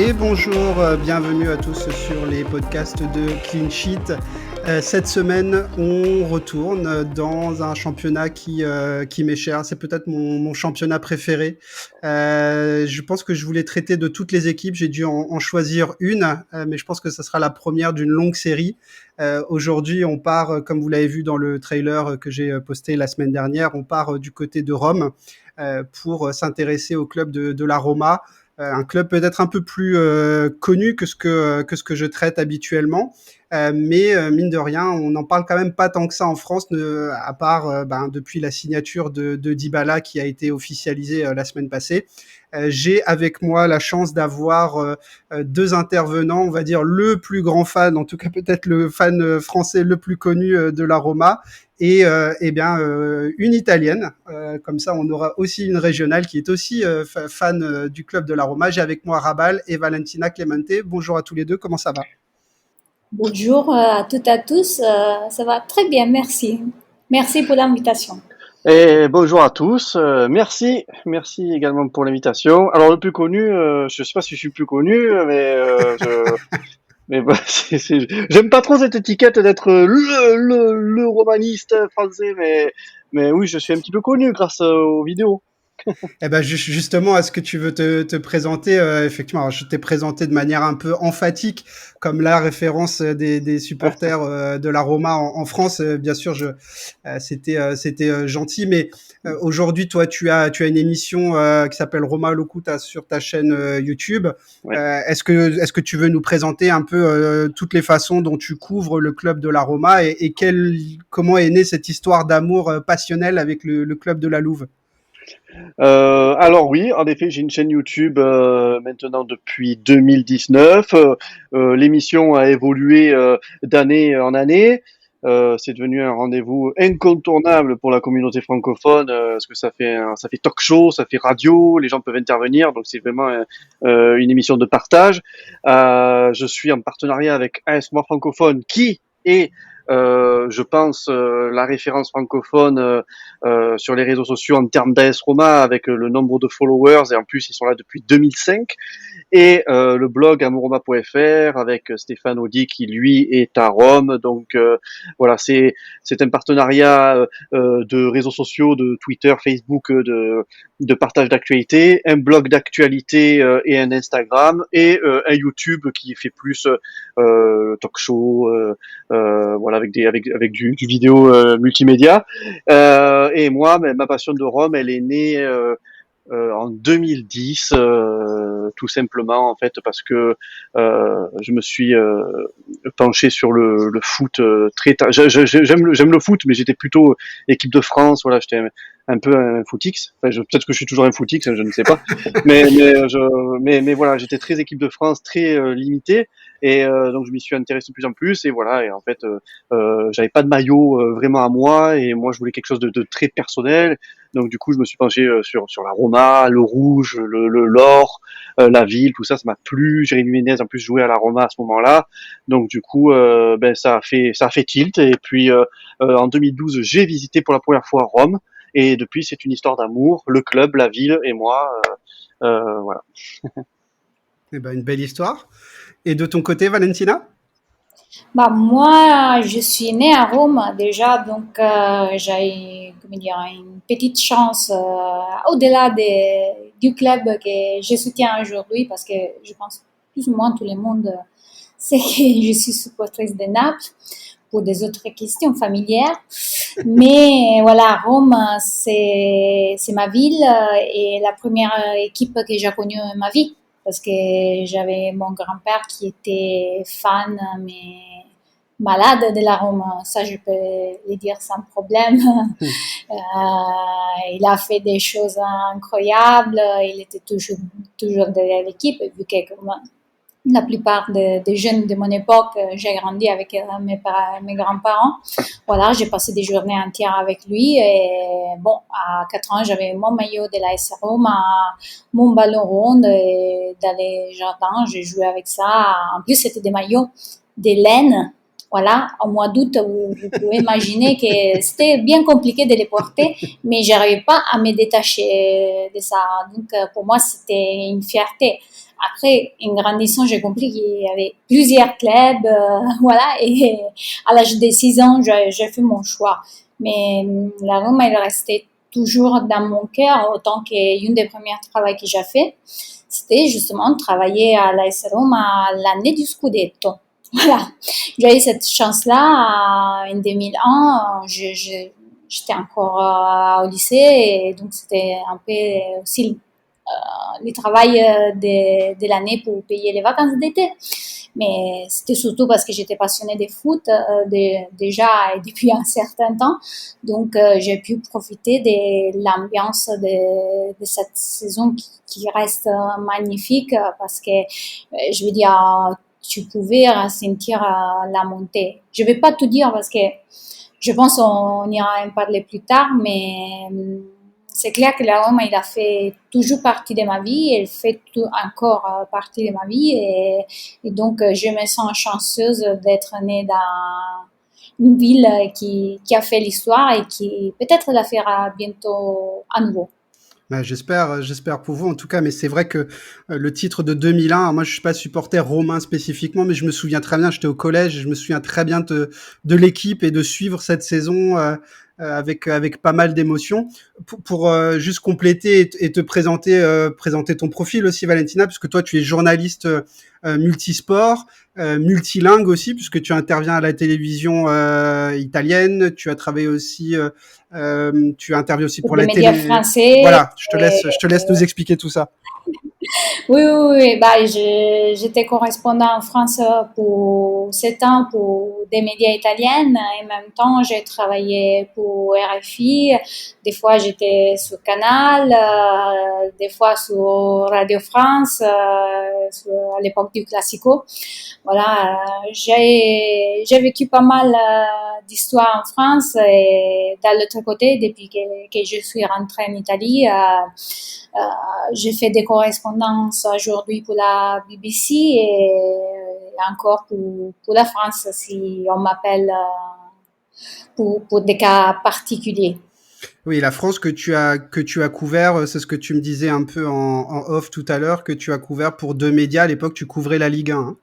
Et bonjour, bienvenue à tous sur les podcasts de Clean Sheet. Cette semaine, on retourne dans un championnat qui m'est cher. C'est peut-être mon championnat préféré. Je pense que je voulais traiter de toutes les équipes. J'ai dû en choisir une, mais je pense que ça sera la première d'une longue série. Aujourd'hui, on part, comme vous l'avez vu dans le trailer que j'ai posté la semaine dernière, on part du côté de Rome pour s'intéresser au club de la Roma. Un club peut-être un peu plus connu que ce que je traite habituellement, mais mine de rien, on n'en parle quand même pas tant que ça en France, à part depuis la signature de Dybala qui a été officialisée la semaine passée. J'ai avec moi la chance d'avoir deux intervenants, on va dire le plus grand fan, en tout cas peut-être le fan français le plus connu de la Roma, et une italienne. Comme ça, on aura aussi une régionale qui est aussi fan du club de la Roma. J'ai avec moi Rabal et Valentina Clemente. Bonjour à tous les deux, comment ça va? Bonjour à toutes et à tous, ça va très bien, merci. Merci pour l'invitation. Et bonjour à tous, merci également pour l'invitation. Alors le plus connu, je sais pas si je suis plus connu, mais bah, j'aime pas trop cette étiquette d'être le romaniste français, mais oui, je suis un petit peu connu grâce aux vidéos. Eh ben justement, est-ce que tu veux te présenter effectivement, alors, je t'ai présenté de manière un peu emphatique comme la référence des supporters de la Roma en France. Bien sûr, c'était gentil, mais aujourd'hui, toi, tu as une émission qui s'appelle Roma Locuta sur ta chaîne YouTube. Ouais. Est-ce que tu veux nous présenter un peu toutes les façons dont tu couvres le club de la Roma et comment est née cette histoire d'amour passionnel avec le club de la Louve? Alors oui, en effet, j'ai une chaîne YouTube maintenant depuis 2019. L'émission a évolué d'année en année. C'est devenu un rendez-vous incontournable pour la communauté francophone parce que ça fait talk show, ça fait radio, les gens peuvent intervenir, donc c'est vraiment une émission de partage. Je suis en partenariat avec AS Moi Francophone qui est je pense la référence francophone sur les réseaux sociaux en termes d'AS Roma avec le nombre de followers et en plus ils sont là depuis 2005 et le blog amouroma.fr avec Stéphane Audi qui lui est à Rome. Donc voilà, c'est un partenariat de réseaux sociaux, de Twitter, Facebook, de partage d'actualité, un blog d'actualité et un Instagram et un YouTube qui fait plus talk show, voilà avec du vidéo multimédia. Et moi, ma passion de Rome, elle est née en 2010, tout simplement en fait parce que je me suis penché sur le foot très tard. J'aime le foot, mais j'étais plutôt équipe de France. Voilà, j'étais un peu un footix. Enfin, peut-être que je suis toujours un footix, je ne sais pas. Mais voilà, j'étais très équipe de France, très limité. Et donc je m'y suis intéressé de plus en plus. Et voilà, et en fait, j'avais pas de maillot vraiment à moi, et moi je voulais quelque chose de très personnel. Donc du coup, je me suis penché sur la Roma, le rouge, l'or, la ville, tout ça, ça m'a plu. Jérémy Ménez en plus jouait à la Roma à ce moment-là. Donc du coup, ça a fait tilt. Et puis en 2012, j'ai visité pour la première fois Rome. Et depuis, c'est une histoire d'amour, le club, la ville et moi. Voilà. Eh ben, une belle histoire. Et de ton côté, Valentina? Bah, moi, je suis née à Rome déjà, donc j'ai comment dire, une petite chance au-delà du club que je soutiens aujourd'hui, parce que je pense plus ou moins tout le monde sait que je suis supportrice de Naples pour des autres questions familières. Mais voilà, Rome, c'est ma ville et la première équipe que j'ai connue dans ma vie. Parce que j'avais mon grand-père qui était fan, mais malade de la Rome. Ça, je peux le dire sans problème. Il a fait des choses incroyables. Il était toujours derrière l'équipe, vu que comme la plupart des jeunes de mon époque, j'ai grandi avec mes grands-parents. Voilà, j'ai passé des journées entières avec lui. Et bon, à 4 ans, j'avais mon maillot de la S Rome, mon ballon rond et dans les jardins, j'ai joué avec ça. En plus, c'était des maillots de laine Voilà, au mois d'août, vous pouvez imaginer que c'était bien compliqué de les porter, mais j'arrivais pas à me détacher de ça. Donc, pour moi, c'était une fierté. Après, en grandissant, j'ai compris qu'il y avait plusieurs clubs, voilà, et à l'âge de 6 ans, j'ai fait mon choix. Mais la Rome, elle restait toujours dans mon cœur, autant qu'une des premières travaux que j'ai fait, c'était justement travailler à l'AS Roma l'année du Scudetto. Voilà, j'ai eu cette chance-là en 2001. J'étais encore au lycée et donc c'était un peu aussi le travail de l'année pour payer les vacances d'été. Mais c'était surtout parce que j'étais passionnée de foot déjà et depuis un certain temps. Donc j'ai pu profiter de l'ambiance de cette saison qui reste magnifique parce que je veux dire tu pouvais ressentir la montée. Je vais pas tout dire parce que je pense qu'on ira en parler plus tard, mais c'est clair que la Rome, il a fait toujours partie de ma vie, elle fait encore partie de ma vie et donc je me sens chanceuse d'être née dans une ville qui a fait l'histoire et qui peut-être la fera bientôt à nouveau. Bah, j'espère pour vous en tout cas, mais c'est vrai que le titre de 2001, moi je suis pas supporter romain spécifiquement, mais je me souviens très bien, j'étais au collège, et je me souviens très bien de l'équipe et de suivre cette saison avec pas mal d'émotions. Pour juste compléter et te présenter ton profil aussi, Valentina, puisque toi tu es journaliste multisport, multilingue aussi, puisque tu interviens à la télévision italienne, tu as travaillé aussi tu interviens aussi pour Des la médias télé. français. Voilà, je te laisse nous expliquer tout ça. Oui, oui, oui. Bah, j'étais correspondant en France pour 7 ans pour des médias italiennes. Et en même temps, j'ai travaillé pour RFI. Des fois, j'étais sur Canal, des fois sur Radio France, à l'époque du Classico. Voilà, j'ai vécu pas mal d'histoires en France et d'un l'autre côté, depuis que je suis rentrée en Italie, j'ai fait des correspondances aujourd'hui pour la BBC et encore pour la France si on m'appelle pour des cas particuliers. Oui, la France que tu as couvert, c'est ce que tu me disais un peu en off tout à l'heure, que tu as couvert pour deux médias. À l'époque, tu couvrais la Ligue 1. Hein.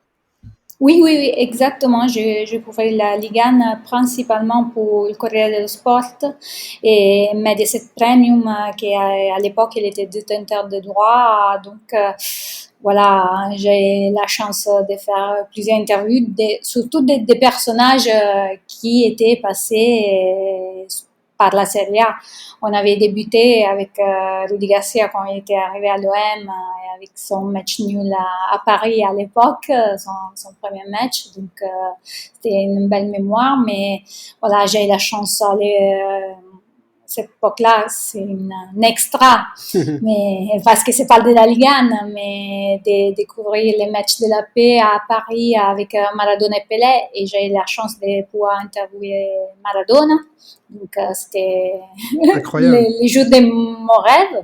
Oui, oui, oui, exactement. Je couvrais la Ligue 1 principalement pour le Corriere dello Sport et Mediaset Premium, qui à l'époque, il était détenteur de droits. Donc, voilà, j'ai la chance de faire plusieurs interviews, surtout des personnages qui étaient passés par la Serie A. On avait débuté avec Rudy Garcia quand il était arrivé à l'OM avec son match nul à Paris à l'époque, son premier match. Donc, c'était une belle mémoire. Mais voilà, j'ai eu la chance d'aller cette époque-là, c'est un extra, mais parce que c'est pas de la Ligue 1, mais de découvrir les matchs de la paix à Paris avec Maradona et Pelé, et j'ai eu la chance de pouvoir interviewer Maradona, donc c'était Incroyable. les jours de mon rêve.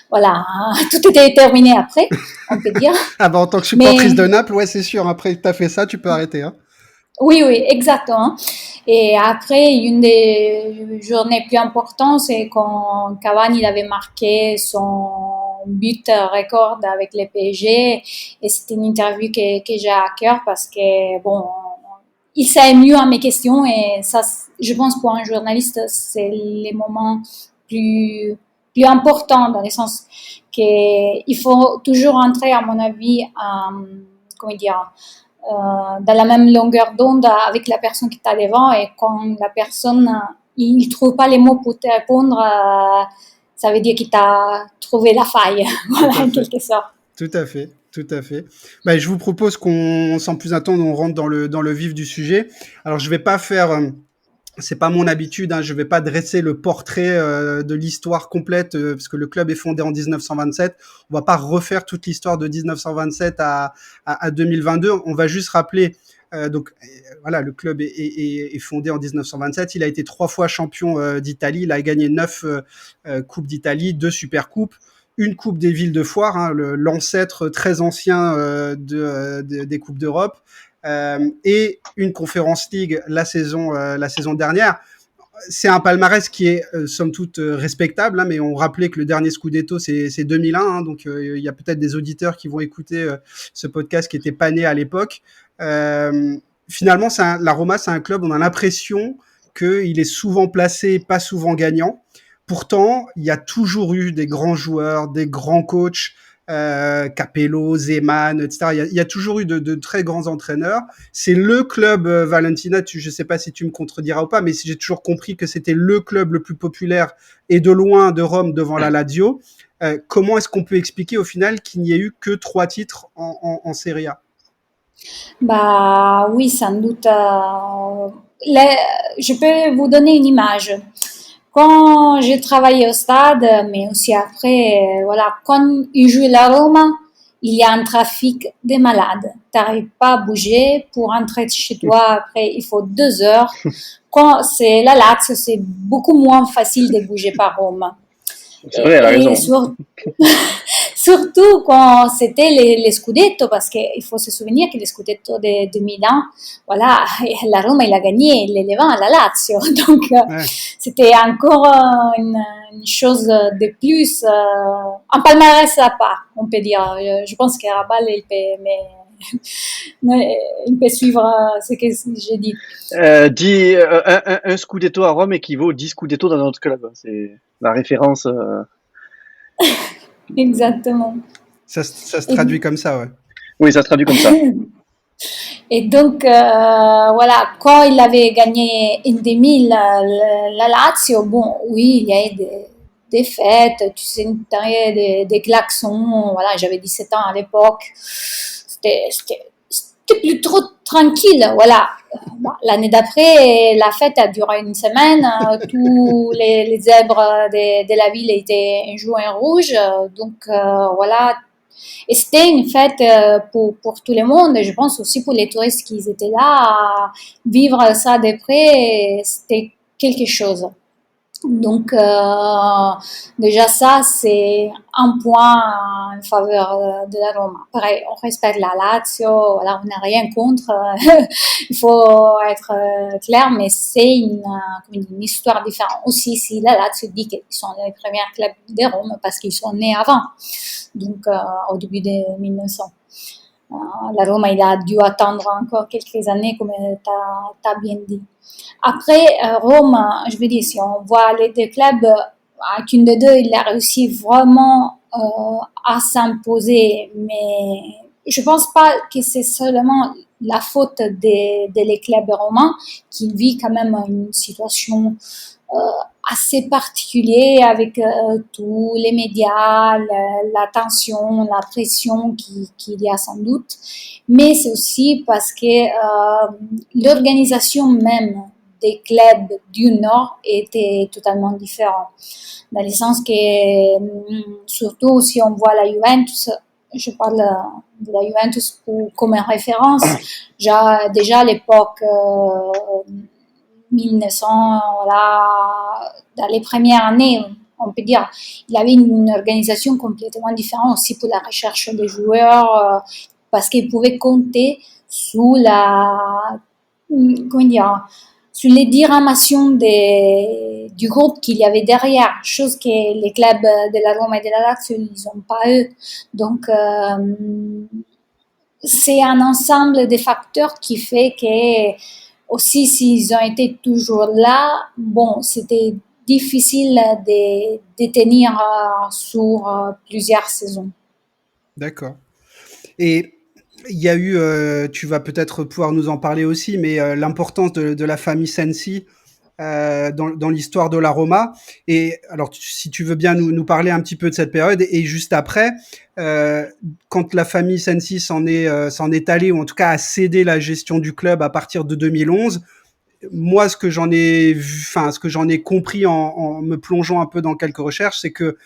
Voilà, tout était terminé après, on peut dire. Ah bah en tant que supportrice Mais de Naples, ouais, c'est sûr. Après que t'as fait ça, tu peux arrêter. Hein. oui, oui, exactement. Et après, une des journées plus importantes, c'est quand Cavani il avait marqué son but record avec le PSG. Et c'était une interview que j'ai à cœur parce que, bon, il savait mieux à mes questions. Et ça, je pense, pour un journaliste, c'est les moments plus importants dans le sens qu'il faut toujours entrer, à mon avis, comment dire, dans la même longueur d'onde avec la personne qui est devant et quand la personne il trouve pas les mots pour te répondre, ça veut dire qu'il t'a trouvé la faille, voilà, en quelque sorte. Tout à fait, tout à fait. Bah, je vous propose qu'on, sans plus attendre, on rentre dans le vif du sujet. Alors, je vais pas faire c'est pas mon habitude, hein, je vais pas dresser le portrait de l'histoire complète parce que le club est fondé en 1927. On va pas refaire toute l'histoire de 1927 à 2022. On va juste rappeler voilà, le club est fondé en 1927. Il a été 3 fois champion d'Italie. Il a gagné 9 coupes d'Italie, 2 supercoupes, une coupe des villes de foire, hein, l'ancêtre très ancien des coupes d'Europe. et une Conference League la saison dernière. C'est un palmarès qui est somme toute respectable, hein, mais on rappelait que le dernier Scudetto c'est 2001, hein, donc il y a peut-être des auditeurs qui vont écouter ce podcast qui n'étaient pas nés à l'époque. Finalement, la Roma, c'est un club, on a l'impression qu'il est souvent placé, pas souvent gagnant. Pourtant, il y a toujours eu des grands joueurs, des grands coachs, Capello, Zeman, etc. Il y a toujours eu de très grands entraîneurs. C'est le club, Valentina, je ne sais pas si tu me contrediras ou pas, mais j'ai toujours compris que c'était le club le plus populaire et de loin de Rome devant la Lazio. Comment est-ce qu'on peut expliquer au final qu'il n'y ait eu que 3 titres en Serie A? Bah oui, sans doute. Je peux vous donner une image. Quand j'ai travaillé au stade, mais aussi après, voilà, quand il joue la Roma, il y a un trafic de malades. Tu n'arrives pas à bouger. Pour rentrer chez toi, après, il faut 2 heures. Quand c'est la Lazio, c'est beaucoup moins facile de bouger par Rome. C'est vrai, elle a raison. Surtout quand c'était les Scudetto, parce qu'il faut se souvenir que les Scudetto de Milan, voilà, la Roma, il a gagné les Levant à la Lazio. Donc, c'était encore une chose de plus, un palmarès à part, on peut dire. Je pense que Rabal, il peut suivre ce que j'ai dit. Un Scudetto à Rome équivaut 10 Scudetto dans notre club. C'est la référence. Exactement. Ça se traduit comme ça, ouais. Oui, ça se traduit comme ça. Et donc, voilà, quand il avait gagné en 2000 la Lazio, bon, oui, il y a eu des fêtes, tu sais, des klaxons, voilà, j'avais 17 ans à l'époque, c'était plus trop tranquille, voilà. L'année d'après, la fête a duré une semaine, tous les zèbres de la ville étaient joués en rouge, donc voilà. Et c'était une fête pour tout le monde, et je pense aussi pour les touristes qui étaient là, vivre ça de près, c'était quelque chose. Donc, déjà ça, c'est un point en faveur de la Roma. Pareil, on respecte la Lazio, voilà, on n'a rien contre, il faut être clair, mais c'est une histoire différente. Aussi, si la Lazio dit qu'ils sont les premiers clubs de Rome parce qu'ils sont nés avant, donc au début de 1900. La Roma, il a dû attendre encore quelques années, comme tu as bien dit. Après, Rome, je veux dire, si on voit les deux clubs, qu'une des deux, il a réussi vraiment à s'imposer, mais je pense pas que c'est seulement la faute des clubs romains qui vit quand même une situation assez particulière avec tous les médias, la tension, la pression qu'il y a sans doute, mais c'est aussi parce que l'organisation même des clubs du Nord était totalement différente. Dans le sens que, surtout si on voit la Juventus, je parle de la Juventus comme une référence, déjà à l'époque 1900, voilà, dans les premières années, on peut dire, il avait une organisation complètement différente aussi pour la recherche des joueurs, parce qu'il pouvait compter sur comment dire, sur les diramations du groupe qu'il y avait derrière, chose que les clubs de la Roma et de la Lazio, ils n'ont pas eux. Donc, c'est un ensemble de facteurs qui fait que, aussi s'ils ont été toujours là, bon, c'était difficile de tenir sur plusieurs saisons. D'accord. Et il y a eu, tu vas peut-être pouvoir nous en parler aussi, mais l'importance de la famille Sensi dans l'histoire de la Roma. Et alors, si tu veux bien nous parler un petit peu de cette période, et juste après, quand la famille Sensi s'en est allée, ou en tout cas a cédé la gestion du club à partir de 2011, moi, ce que j'en ai compris en me plongeant un peu dans quelques recherches, c'est que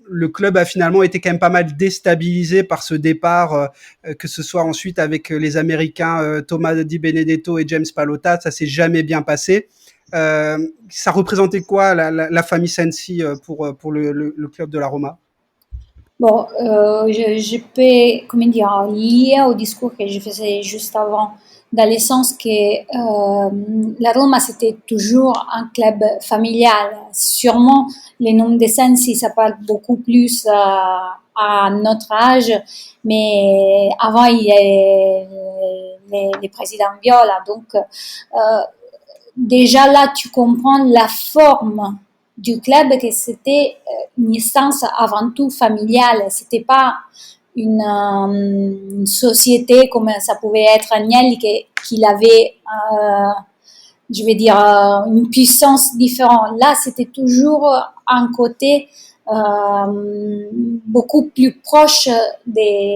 le club a finalement été quand même pas mal déstabilisé par ce départ, que ce soit ensuite avec les Américains Thomas Di Benedetto et James Pallotta, ça s'est jamais bien passé. Ça représentait quoi la famille Sensi pour le club de la Roma? Bon, je peux, comment dire, lier au discours que je faisais juste avant, dans le sens que la Roma, c'était toujours un club familial. Sûrement, les noms de Sensi, ça parle beaucoup plus à notre âge, mais avant, il y avait les présidents Viola. Donc, déjà là, tu comprends la forme du club, que c'était une instance avant tout familiale. C'était pas une société comme ça pouvait être Agnelli, qu'il avait, je vais dire, une puissance différente. Là, c'était toujours un côté beaucoup plus proche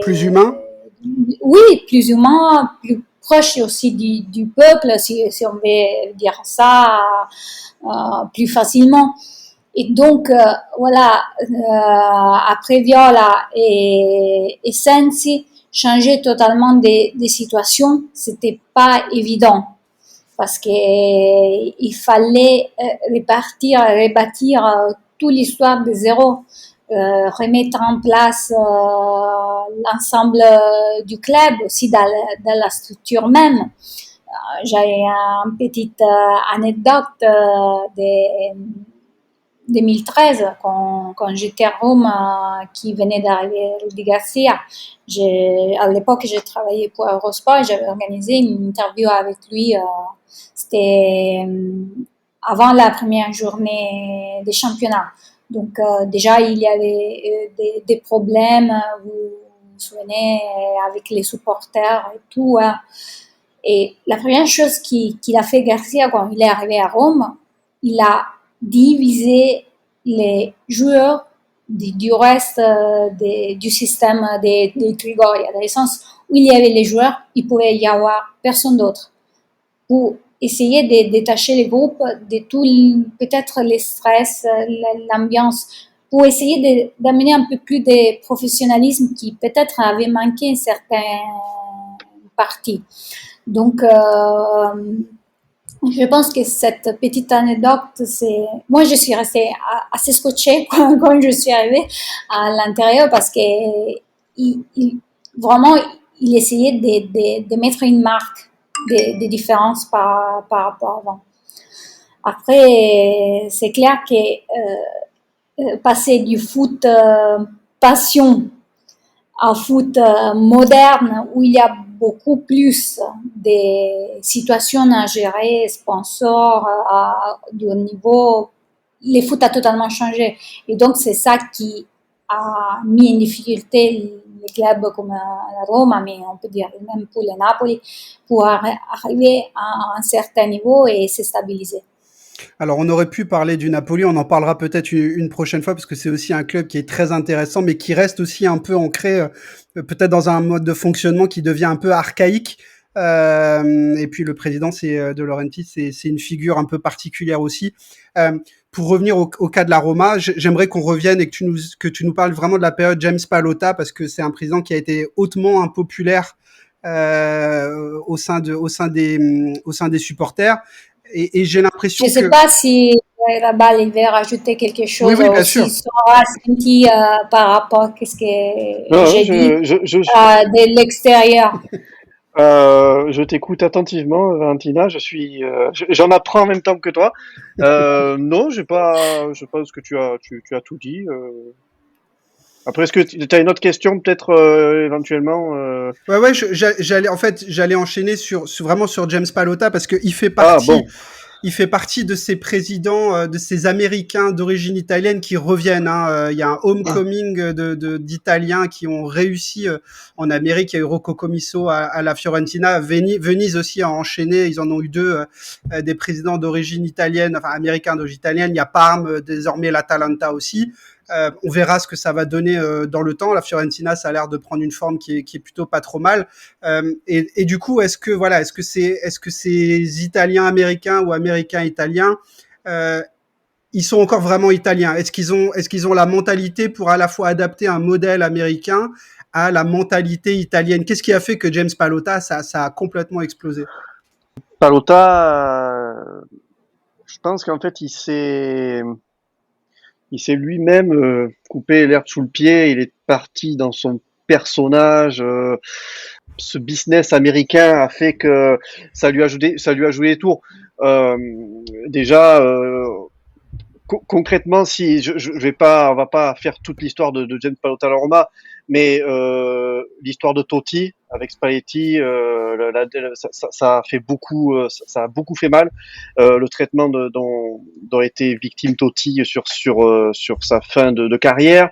Plus des, humain? oui, plus humain, plus proche aussi du peuple, si on veut dire ça plus facilement. Et donc, voilà, après Viola et Sensi, changer totalement des situations, c'était pas évident parce que il fallait rebâtir toute l'histoire de zéro, remettre en place l'ensemble du club, aussi dans la structure même. J'ai une petite anecdote de 2013, quand j'étais à Rome, qui venait d'arriver Rudy Garcia. À l'époque, j'ai travaillé pour Eurosport et j'avais organisé une interview avec lui. C'était avant la première journée des championnats. Donc déjà, il y avait des problèmes, vous vous souvenez, avec les supporters et tout. Et la première chose qu'il a fait Garcia quand il est arrivé à Rome, il a diviser les joueurs du reste du système des Trigoria, dans le sens où il y avait les joueurs, il pouvait y avoir personne d'autre, pour essayer de détacher les groupes de tout, peut-être le stress, l'ambiance, pour essayer d'amener un peu plus de professionnalisme qui peut-être avait manqué en certaines parties. Donc, je pense que cette petite anecdote, c'est... Moi, je suis restée assez scotchée quand je suis arrivée à l'intérieur parce que vraiment, il essayait de mettre une marque de différence par rapport à avant. Après, c'est clair que passer du foot passion un foot moderne où il y a beaucoup plus de situations à gérer, sponsors, du haut niveau. Le foot a totalement changé. Et donc, c'est ça qui a mis en difficulté les clubs comme la Roma, mais on peut dire même pour le Napoli, pour arriver à un certain niveau et se stabiliser. Alors, on aurait pu parler du Napoli, on en parlera peut-être une prochaine fois parce que c'est aussi un club qui est très intéressant, mais qui reste aussi un peu ancré, peut-être dans un mode de fonctionnement qui devient un peu archaïque. Et puis le président, c'est De Laurentiis, c'est une figure un peu particulière aussi. Euh, pour revenir au cas de la Roma, j'aimerais qu'on revienne et que tu nous parles vraiment de la période James Pallotta parce que c'est un président qui a été hautement impopulaire au sein des supporters. Et j'ai Je l'impression ne sais que pas si Rabat il veut rajouter quelque oui, chose oui, bien aussi sûr. sur senti par rapport à ce que Non, j'ai dit je, de l'extérieur. je t'écoute attentivement, Valentina. J'en apprends en même temps que toi. Non, je pense que tu as tout dit. Après, est-ce que tu as une autre question, peut-être éventuellement Ouais, ouais, j'allais enchaîner vraiment sur James Pallotta parce que Ah bon, il fait partie de ces présidents, de ces Américains d'origine italienne qui reviennent. Hein. Il y a un homecoming d'Italiens qui ont réussi en Amérique. Il y a eu Rocco Commisso à la Fiorentina. Venise aussi a enchaîné. Ils en ont eu deux, des présidents d'origine italienne, enfin américains d'origine italienne. Il y a Parme, désormais l'Atalanta aussi. On verra ce que ça va donner dans le temps. La Fiorentina, ça a l'air de prendre une forme qui est plutôt pas trop mal. Et du coup, est-ce que ces Italiens américains ou Américains italiens, ils sont encore vraiment italiens? Est-ce qu'ils ont la mentalité pour à la fois adapter un modèle américain à la mentalité italienne? Qu'est-ce qui a fait que James Pallotta, ça a complètement explosé? Palota, je pense qu'en fait, il s'est il s'est lui-même coupé l'herbe sous le pied. Il est parti dans son personnage. Ce business américain a fait que ça lui a joué les tours. Euh, déjà, concrètement, si je vais pas, on va pas faire toute l'histoire de James Pallotta à la Roma, mais l'histoire de Totti avec Spalletti, ça a fait beaucoup, ça a beaucoup fait mal. Le traitement dont a été victime Totti sur sa fin de carrière.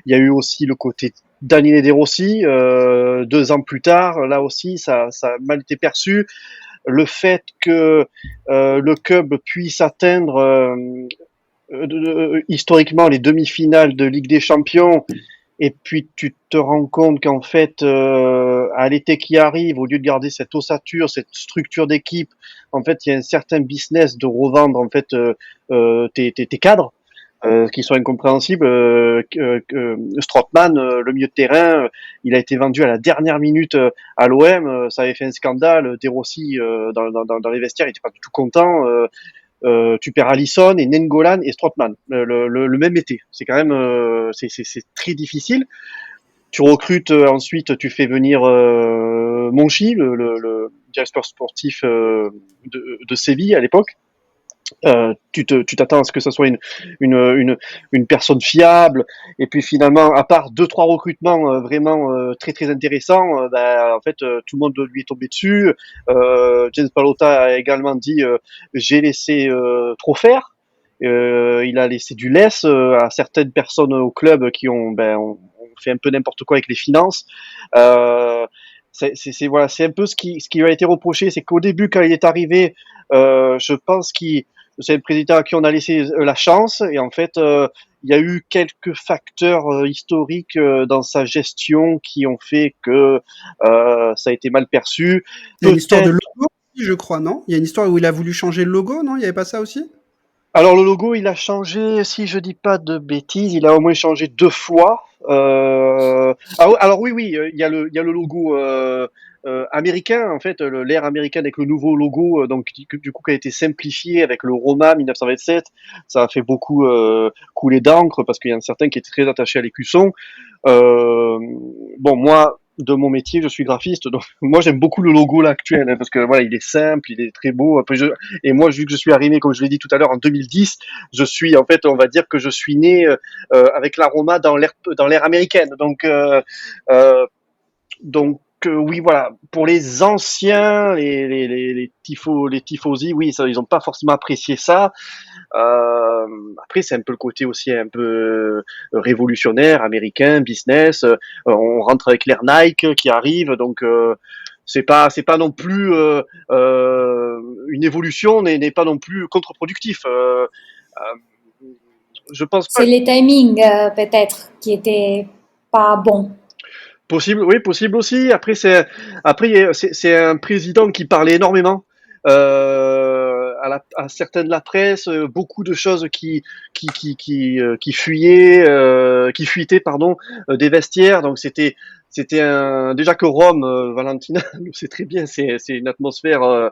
Il y a eu aussi le côté Daniele De Rossi, 2 ans plus tard, là aussi, ça a mal été perçu. Le fait que le club puisse atteindre historiquement les demi-finales de Ligue des Champions, et puis tu te rends compte qu'en fait, à l'été qui arrive, au lieu de garder cette ossature, cette structure d'équipe, en fait, il y a un certain business de revendre en fait tes cadres. Qui sont incompréhensibles. Strootman, le milieu de terrain, il a été vendu à la dernière minute à l'OM. Ça avait fait un scandale. De Rossi, dans les vestiaires, il était pas du tout content. Tu perds Alisson et Nengolan et Strootman le même été. C'est quand même c'est très difficile. Tu recrutes ensuite, tu fais venir Monchi, le directeur sportif de Séville à l'époque. Tu t'attends à ce que ça soit une personne fiable, et puis finalement, à part 2-3 recrutements vraiment très très intéressants, en fait tout le monde lui est tombé dessus. James Pallotta a également dit j'ai laissé trop faire. Il a laissé du lest à certaines personnes au club qui ont fait un peu n'importe quoi avec les finances. Voilà, c'est un peu ce qui lui a été reproché, c'est qu'au début quand il est arrivé, je pense qu'il c'est le président à qui on a laissé la chance, et en fait il y a eu quelques facteurs historiques dans sa gestion qui ont fait que ça a été mal perçu. Il y a une histoire de logo, je crois, non? Il y a une histoire où il a voulu changer le logo, non? Il n'y avait pas ça aussi? Alors le logo, il a changé, si je dis pas de bêtises, il a au moins changé 2 fois. Alors oui, il y a le logo américain, en fait, l'ère américaine avec le nouveau logo, donc du coup qui a été simplifié avec le Roma 1927. Ça a fait beaucoup couler d'encre parce qu'il y en a certains qui étaient très attachés à l'écusson. Bon, moi, de mon métier, je suis graphiste, donc moi j'aime beaucoup le logo là actuel, parce que voilà, il est simple, il est très beau. Après, et moi, vu que je suis arrivé, comme je l'ai dit tout à l'heure, en 2010, je suis en fait, on va dire que je suis né avec la Roma dans l'ère américaine. Oui, voilà. Pour les anciens, les tifosi, oui, ça, ils ont pas forcément apprécié ça. Après, c'est un peu le côté aussi un peu révolutionnaire, américain, business. On rentre avec l'ère Nike qui arrive, donc c'est pas non plus une évolution, n'est pas non plus contre-productif. Je pense pas. C'est les timings peut-être qui étaient pas bons. Possible, oui, possible aussi. Après, c'est un président qui parlait énormément à certaines de la presse, beaucoup de choses qui fuitaient, pardon, des vestiaires. Donc c'était déjà que Rome, Valentina le sait très bien, c'est une atmosphère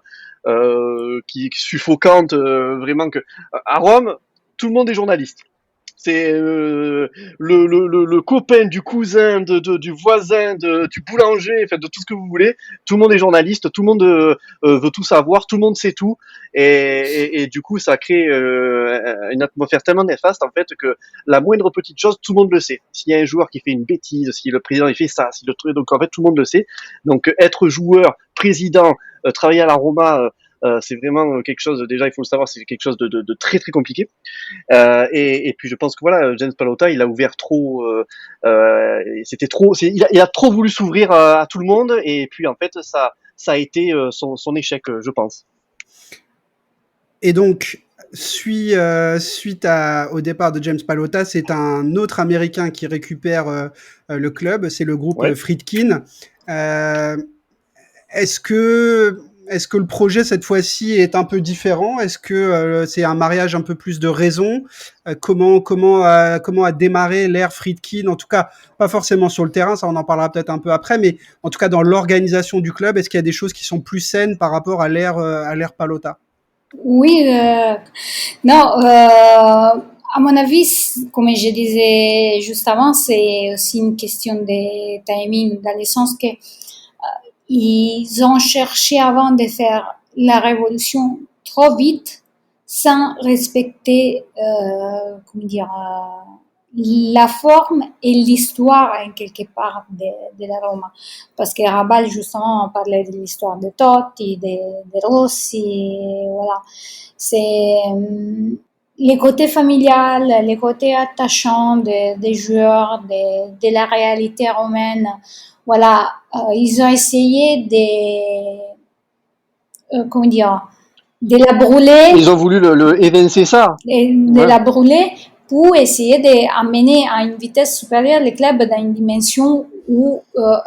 qui est suffocante, vraiment que à Rome, tout le monde est journaliste. C'est le copain du cousin, du voisin, du boulanger, enfin de tout ce que vous voulez. Tout le monde est journaliste, tout le monde veut tout savoir, tout le monde sait tout, et du coup ça crée une atmosphère tellement néfaste en fait que la moindre petite chose, tout le monde le sait. S'il y a un joueur qui fait une bêtise, si le président il fait ça, si le truc, donc en fait tout le monde le sait. Donc être joueur, président, travailler à la Roma. C'est vraiment quelque chose, déjà il faut le savoir, c'est quelque chose de très très compliqué. Et puis je pense que voilà, James Pallotta, il a ouvert trop, c'était trop, il a trop voulu s'ouvrir à tout le monde, et puis en fait ça a été son échec, je pense. Et donc, suite au départ de James Pallotta, c'est un autre Américain qui récupère le club, c'est le groupe Friedkin. Est-ce que le projet cette fois-ci est un peu différent? Est-ce que c'est un mariage un peu plus de raison? Comment a démarré l'ère Friedkin? En tout cas, pas forcément sur le terrain, ça on en parlera peut-être un peu après, mais en tout cas dans l'organisation du club, est-ce qu'il y a des choses qui sont plus saines par rapport à l'ère Pallotta? Oui, non, À mon avis, comme je disais juste avant, c'est aussi une question de timing, dans le sens que ils ont cherché avant de faire la révolution trop vite, sans respecter, comment dire, la forme et l'histoire en quelque part de la Roma. Parce que Rabal, justement, on parlait de l'histoire de Totti, de Rossi, voilà. C'est les côtés familial, les côtés attachants des joueurs, de la réalité romaine. Voilà, ils ont essayé comment dire, de la brûler, Ils ont voulu évincer ça. de Ouais. la brûler pour essayer d'amener à une vitesse supérieure le club dans une dimension où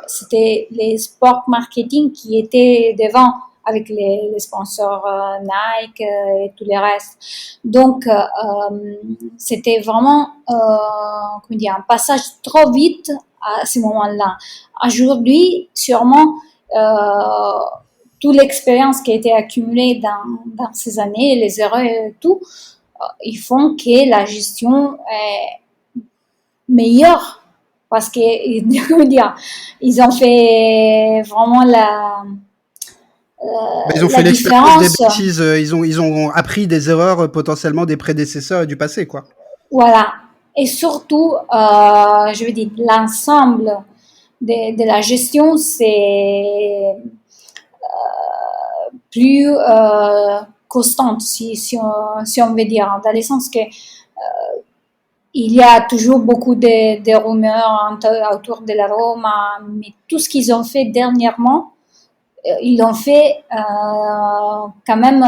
c'était les sports marketing qui étaient devant avec les sponsors Nike et tout le reste. Donc, c'était vraiment comment dire, un passage trop vite à ce moment-là. Aujourd'hui, sûrement, toute l'expérience qui a été accumulée dans ces années, les erreurs et tout, ils font que la gestion est meilleure parce que ils ont fait vraiment Ils ont fait la l'expérience des différence. bêtises, ils ont appris des erreurs potentiellement des prédécesseurs et du passé, quoi. Voilà. Et surtout, je veux dire, l'ensemble de la gestion, c'est plus constante, si on veut dire, dans le sens que il y a toujours beaucoup de rumeurs autour de la Roma, mais tout ce qu'ils ont fait dernièrement, ils l'ont fait quand même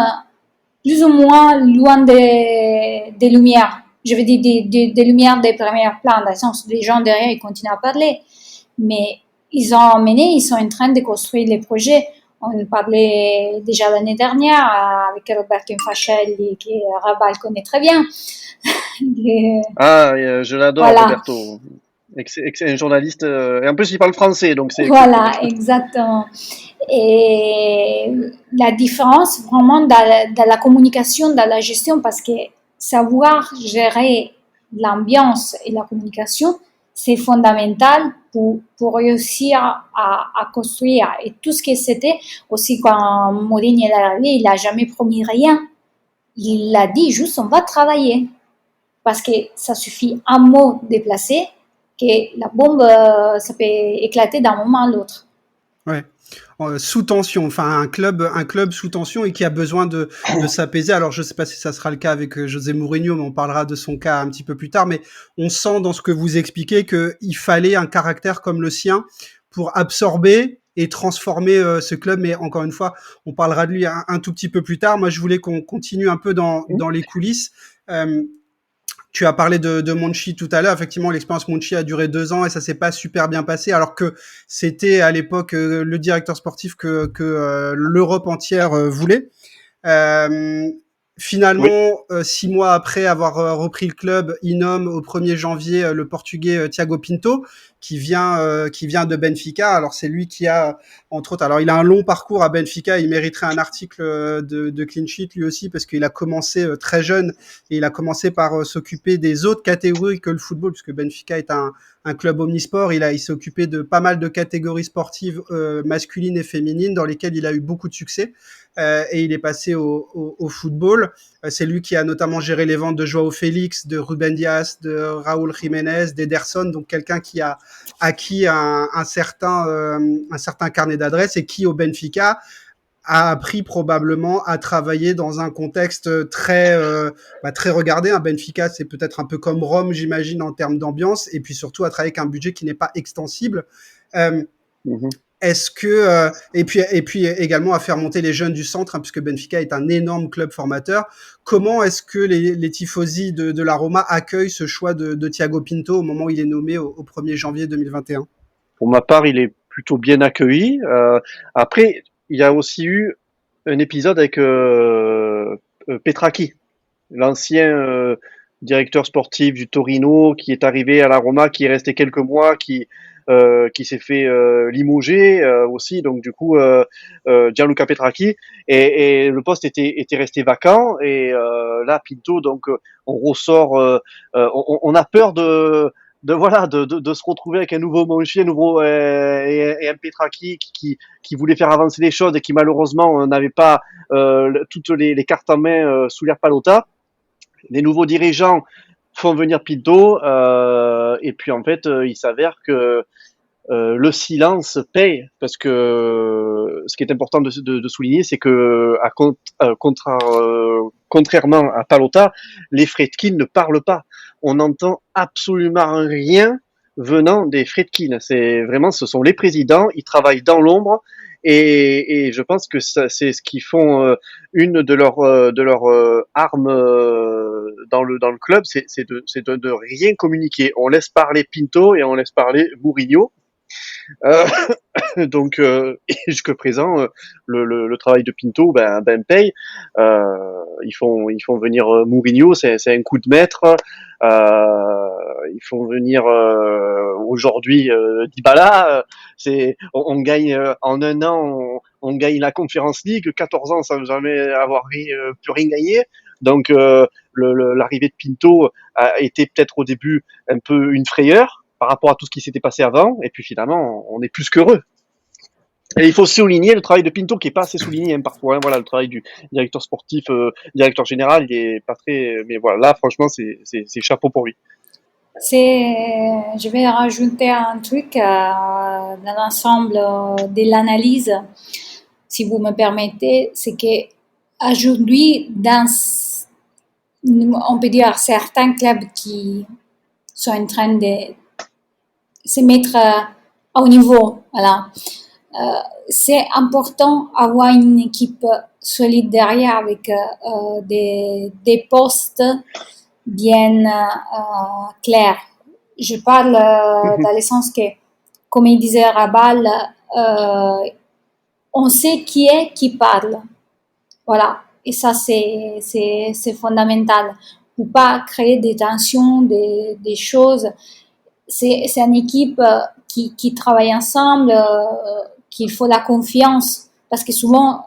plus ou moins loin des lumières. Je veux dire des lumières des premiers plans, dans le sens où les gens derrière ils continuent à parler, mais ils ont emmené, ils sont en train de construire les projets. On parlait déjà l'année dernière avec Roberto Infascelli, que Rabal connaît très bien. Ah, je l'adore, Voilà, Roberto. Un journaliste. Et en plus, il parle français, donc c'est voilà, exceptionnel. exactement. Et la différence vraiment dans la communication, dans la gestion, parce que savoir gérer l'ambiance et la communication, c'est fondamental pour réussir à construire. Et tout ce que c'était, aussi quand Mourinho est arrivé, il n'a jamais promis rien. Il a dit juste on va travailler. Parce que ça suffit un mot déplacé que la bombe, ça peut éclater d'un moment à l'autre. Ouais. Sous tension, enfin un club sous tension et qui a besoin de s'apaiser. Alors je sais pas si ça sera le cas avec José Mourinho, mais on parlera de son cas un petit peu plus tard. Mais on sent dans ce que vous expliquez qu'il fallait un caractère comme le sien pour absorber et transformer ce club. Mais encore une fois, on parlera de lui un tout petit peu plus tard. Moi, je voulais qu'on continue un peu dans les coulisses. Euh, Tu as parlé de Monchi tout à l'heure. Effectivement, l'expérience Monchi a duré 2 ans et ça s'est pas super bien passé, alors que c'était à l'époque le directeur sportif que l'Europe entière voulait. Euh, Oui. Finalement, 6 mois après avoir repris le club, il nomme au 1er janvier le Portugais Thiago Pinto, qui vient de Benfica. Alors c'est lui qui a, entre autres, alors il a un long parcours à Benfica, il mériterait un article de Clean Sheet lui aussi, parce qu'il a commencé très jeune, et il a commencé par s'occuper des autres catégories que le football, puisque Benfica est un club omnisport. Il s'est occupé de pas mal de catégories sportives masculines et féminines, dans lesquelles il a eu beaucoup de succès. Et il est passé au football. C'est lui qui a notamment géré les ventes de Joao Félix, de Ruben Dias, de Raúl Jiménez, d'Ederson, donc quelqu'un qui a acquis un certain carnet d'adresses et qui, au Benfica, a appris probablement à travailler dans un contexte très regardé. Un Benfica, c'est peut-être un peu comme Rome, j'imagine, en termes d'ambiance, et puis surtout à travailler avec un budget qui n'est pas extensible. Euh, Mhm. Est-ce que et puis également à faire monter les jeunes du centre, hein, puisque Benfica est un énorme club formateur. Comment est-ce que les tifosi de la Roma accueillent ce choix de Thiago Pinto au moment où il est nommé au 1er janvier 2021? Pour ma part, il est plutôt bien accueilli. Après, il y a aussi eu un épisode avec Petracchi, l'ancien directeur sportif du Torino, qui est arrivé à la Roma, qui est resté quelques mois, qui qui s'est fait limoger aussi, donc du coup Gianluca Petracchi, et le poste était resté vacant, et là Pinto, donc on ressort, on a peur de se retrouver avec un nouveau Monchi, un nouveau et un Petracchi qui voulait faire avancer les choses et qui malheureusement n'avait pas toutes les cartes en main sous l'ère Palota. Les nouveaux dirigeants font venir Pinto, et puis en fait il s'avère que le silence paye, parce que ce qui est important de souligner, c'est que contrairement à Palota, les Friedkin ne parlent pas. On n'entend absolument rien venant des Friedkin. C'est vraiment, ce sont les présidents, ils travaillent dans l'ombre, et je pense que c'est ce qui font une de leurs armes dans le club, c'est de rien communiquer. On laisse parler Pinto et on laisse parler Mourinho. Euh, donc, jusqu'à présent, le travail de Pinto paye. Ils font venir Mourinho, c'est un coup de maître. Ils font venir aujourd'hui Dybala. On gagne en un an, on gagne la Conference League, 14 ans sans jamais avoir pu rien gagner. Donc, l'arrivée de Pinto a été peut-être au début un peu une frayeur par rapport à tout ce qui s'était passé avant, et puis finalement, on est plus qu'heureux. Et il faut souligner le travail de Pinto qui est pas assez souligné parfois. Hein. Voilà, le travail du directeur sportif, directeur général, il est pas très. Mais voilà, là, franchement, c'est chapeau pour lui. Je vais rajouter un truc dans l'ensemble de l'analyse, si vous me permettez, c'est que aujourd'hui, on peut dire certains clubs qui sont en train de se mettre à haut niveau, voilà. C'est important d'avoir une équipe solide derrière avec des postes bien clairs. Je parle dans le sens que, comme il disait Rabal, on sait qui parle. Voilà. Et ça, c'est fondamental. Pour pas créer des tensions, des choses. C'est une équipe qui travaille ensemble, qu'il faut la confiance. Parce que souvent,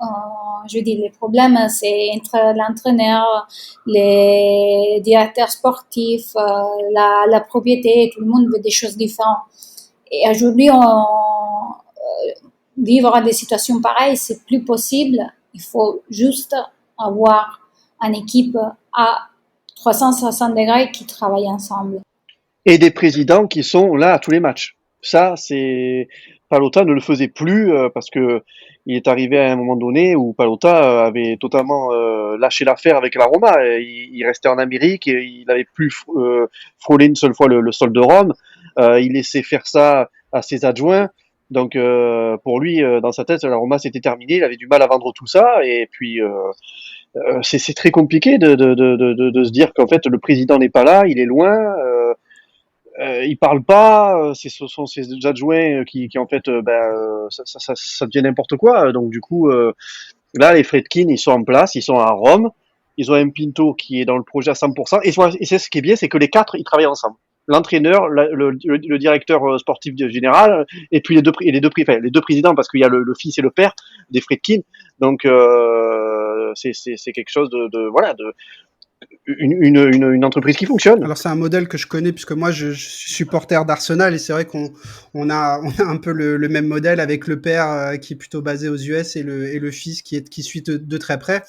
je dis, les problèmes, c'est entre l'entraîneur, les directeurs sportifs, la propriété, tout le monde veut des choses différentes. Et aujourd'hui, vivre des situations pareilles, c'est plus possible. Il faut juste avoir une équipe à 360 degrés qui travaille ensemble. Et des présidents qui sont là à tous les matchs. Ça, Palota ne le faisait plus parce que il est arrivé à un moment donné où Palota avait totalement lâché l'affaire avec la Roma. Il restait en Amérique et il n'avait plus frôlé une seule fois le sol de Rome. Il laissait faire ça à ses adjoints. Donc pour lui, dans sa tête, la Roma c'était terminé. Il avait du mal à vendre tout ça. Et puis c'est très compliqué de se dire qu'en fait le président n'est pas là, il est loin. Il parle pas, ce sont ses adjoints qui en fait, ça devient n'importe quoi. Donc du coup, là, les Friedkin, ils sont en place, ils sont à Rome, ils ont un Pinto qui est dans le projet à 100%. Et c'est ce qui est bien, c'est que les quatre, ils travaillent ensemble. L'entraîneur, le directeur sportif général, et puis les deux présidents, parce qu'il y a le fils et le père des Friedkin. Donc c'est quelque chose voilà, une entreprise qui fonctionne. Alors c'est un modèle que je connais puisque moi je suis supporter d'Arsenal et c'est vrai qu'on a un peu le même modèle avec le père qui est plutôt basé aux US et le fils qui suit de très près.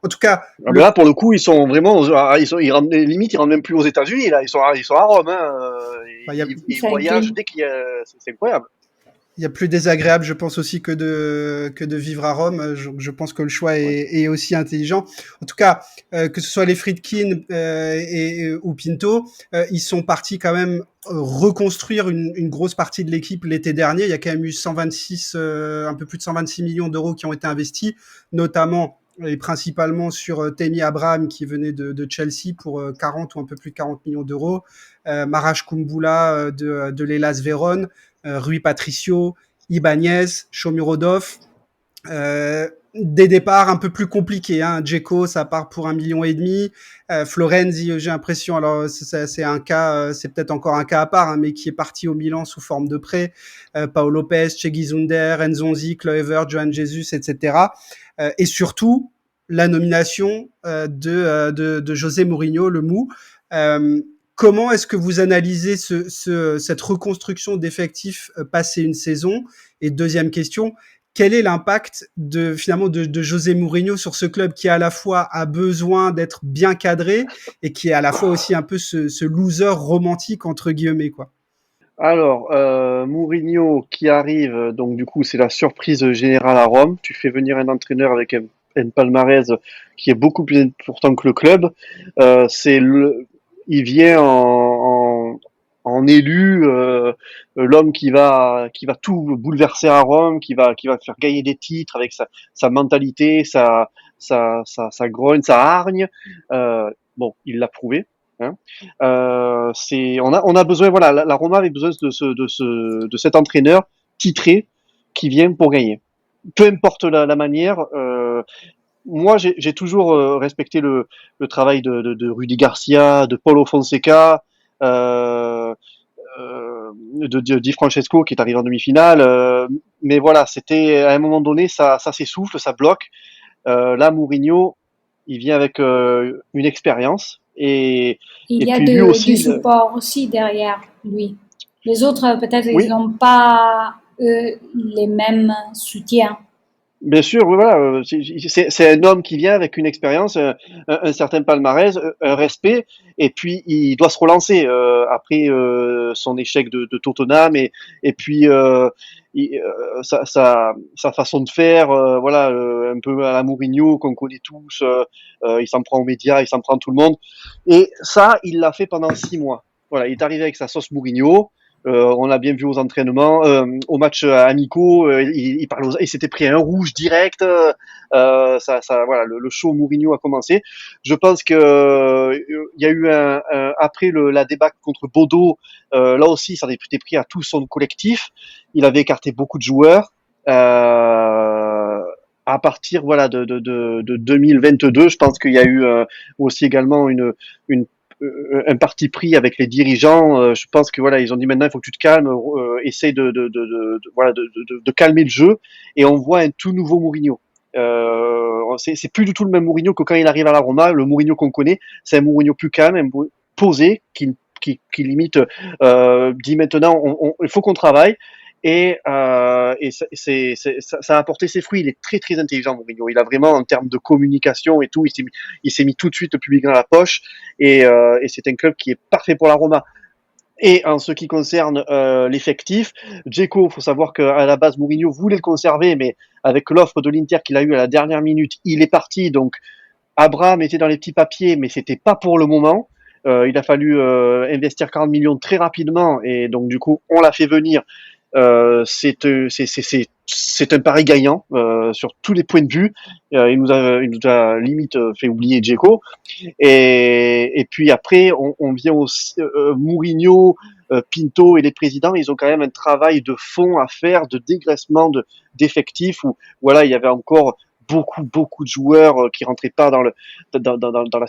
En tout cas, là pour le coup ils sont vraiment ils rentrent limite ils rentrent même plus aux États-Unis là, ils sont à Rome hein. Ils voyagent dès qu'il y a, c'est incroyable. Il y a plus désagréable, je pense aussi, que de vivre à Rome. Je pense que le choix est aussi intelligent. En tout cas, que ce soit les Friedkin ou Pinto, ils sont partis quand même reconstruire une grosse partie de l'équipe l'été dernier. Il y a quand même eu un peu plus de 126 millions d'euros qui ont été investis, notamment et principalement sur Tammy Abraham qui venait de Chelsea pour 40 ou un peu plus de 40 millions d'euros, Marash Kumbula de l'Hellas Vérone, Rui Patricio, Ibanez, Shomurodov. des départs un peu plus compliqués. Hein. Dzeko, ça part pour 1,5 million. Florenzi, j'ai l'impression, alors c'est un cas, c'est peut-être encore un cas à part, hein, mais qui est parti au Milan sous forme de prêt. Paolo Lopez, Chegizunder, Nzonzi, Kluivert, Johan Jesus, etc. Et surtout, la nomination de José Mourinho, le Mou. Comment est-ce que vous analysez cette reconstruction d'effectifs passé une saison? Et deuxième question, quel est l'impact finalement de José Mourinho sur ce club qui à la fois a besoin d'être bien cadré et qui est à la fois aussi un peu ce loser romantique entre guillemets quoi. Alors, Mourinho qui arrive, donc du coup, c'est la surprise générale à Rome. Tu fais venir un entraîneur avec un palmarès qui est beaucoup plus important que le club. C'est il vient en élu, l'homme qui va tout bouleverser à Rome, qui va faire gagner des titres avec sa mentalité, sa grogne, sa hargne. Bon, il l'a prouvé. Hein. On a besoin, voilà, la Roma avait besoin de cet entraîneur titré qui vient pour gagner. Peu importe la manière. Moi, j'ai toujours respecté le travail de Rudy Garcia, de Paulo Fonseca, de Di Francesco qui est arrivé en demi-finale. Mais voilà, c'était à un moment donné, ça s'essouffle, ça bloque. Là, Mourinho, il vient avec une expérience Il et y a puis lui du aussi, support aussi derrière lui. Les autres, peut-être, ils oui, n'ont pas, eux, les mêmes soutiens. bien sûr, oui, voilà, c'est un homme qui vient avec une expérience, un certain palmarès, un respect, et puis il doit se relancer après son échec de Tottenham et puis sa façon de faire, voilà, un peu à la Mourinho qu'on connaît tous. Il s'en prend aux médias, il s'en prend à tout le monde, et ça, il l'a fait pendant 6 mois. Voilà, il est arrivé avec sa sauce Mourinho. On l'a bien vu aux entraînements, aux matchs amicaux. Il s'était pris un rouge direct. Voilà, le show Mourinho a commencé. Je pense que il y a eu après la débâcle contre Bodo. Là aussi, ça avait été pris à tout son collectif. Il avait écarté beaucoup de joueurs. À partir voilà de 2022, je pense qu'il y a eu aussi également une un parti pris avec les dirigeants. Je pense que voilà, ils ont dit maintenant il faut que tu te calmes, essaye voilà de calmer le jeu, et on voit un tout nouveau Mourinho. C'est plus du tout le même Mourinho que quand il arrive à la Roma. Le Mourinho qu'on connaît, c'est un Mourinho plus calme, posé, qui limite dit maintenant il faut qu'on travaille. Et ça a apporté ses fruits. Il est très très intelligent, Mourinho. Il a vraiment, en termes de communication et tout, il s'est mis tout de suite le public dans la poche. Et c'est un club qui est parfait pour la Roma. Et en ce qui concerne l'effectif, Dzeko, faut savoir qu'à la base Mourinho voulait le conserver, mais avec l'offre de l'Inter qu'il a eu à la dernière minute, il est parti. Donc Abraham était dans les petits papiers, mais c'était pas pour le moment. Il a fallu investir 40 millions très rapidement, et donc du coup on l'a fait venir. C'est un pari gagnant sur tous les points de vue. Il nous a limite fait oublier Dzeko. Et puis après, on vient aussi Mourinho, Pinto et les présidents, ils ont quand même un travail de fond à faire, de dégraissement d'effectifs où voilà, il y avait encore beaucoup de joueurs qui rentraient pas dans la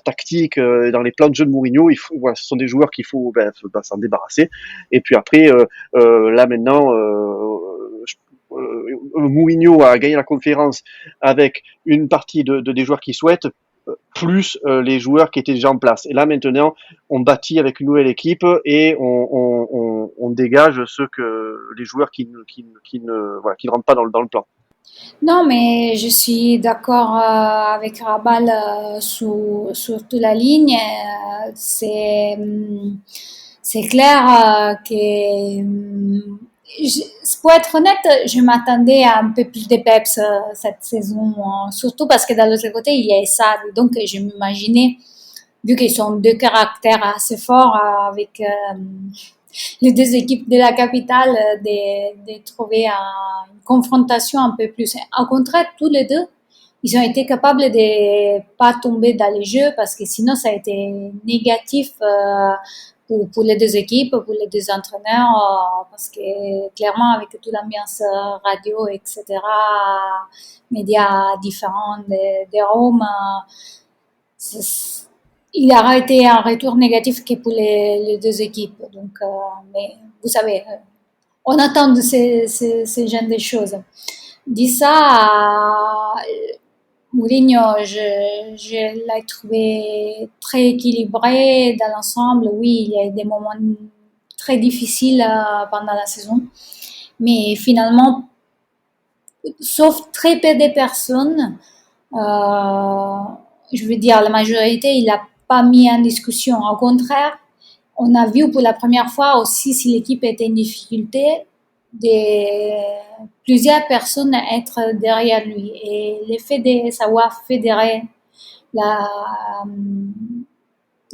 tactique, dans les plans de jeu de Mourinho. Voilà, ce sont des joueurs qu'il faut s'en débarrasser. Et puis après, là maintenant, Mourinho a gagné la conférence avec une partie des joueurs qui souhaitent, plus les joueurs qui étaient déjà en place. Et là maintenant, on bâtit avec une nouvelle équipe et on dégage les joueurs qui ne rentrent pas dans le plan. Non, mais je suis d'accord avec Rabal sur toute la ligne. C'est clair que, pour être honnête, je m'attendais à un peu plus de peps cette saison, surtout parce que de l'autre côté, il y a ça. Donc, je m'imaginais, vu qu'ils sont deux caractères assez forts avec les deux équipes de la capitale, de trouver une confrontation un peu plus. Au contraire, tous les deux, ils ont été capables de pas tomber dans les jeux parce que sinon ça a été négatif pour les deux équipes, pour les deux entraîneurs, parce que clairement, avec toute l'ambiance radio, etc., médias différents de Rome, il aura été un retour négatif que pour les deux équipes. Donc, mais vous savez, on attend de ces genre de choses. Dit ça, Mourinho, je l'ai trouvé très équilibré dans l'ensemble. Oui, il y a eu des moments très difficiles pendant la saison, mais finalement, sauf très peu de personnes, je veux dire la majorité, il n'a pas mis en discussion. Au contraire, on a vu pour la première fois aussi si l'équipe était en difficulté, plusieurs personnes être derrière lui. Et le fait de savoir fédérer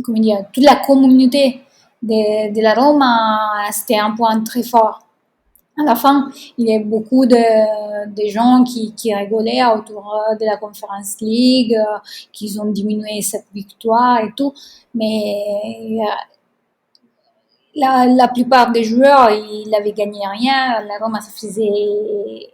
comment dire, toute la communauté de la Roma, c'était un point très fort. À la fin, il y a beaucoup de gens qui rigolaient autour de la Conference League, qu'ils ont diminué cette victoire et tout. Mais la plupart des joueurs, ils n'avaient gagné rien. La Roma, ça faisait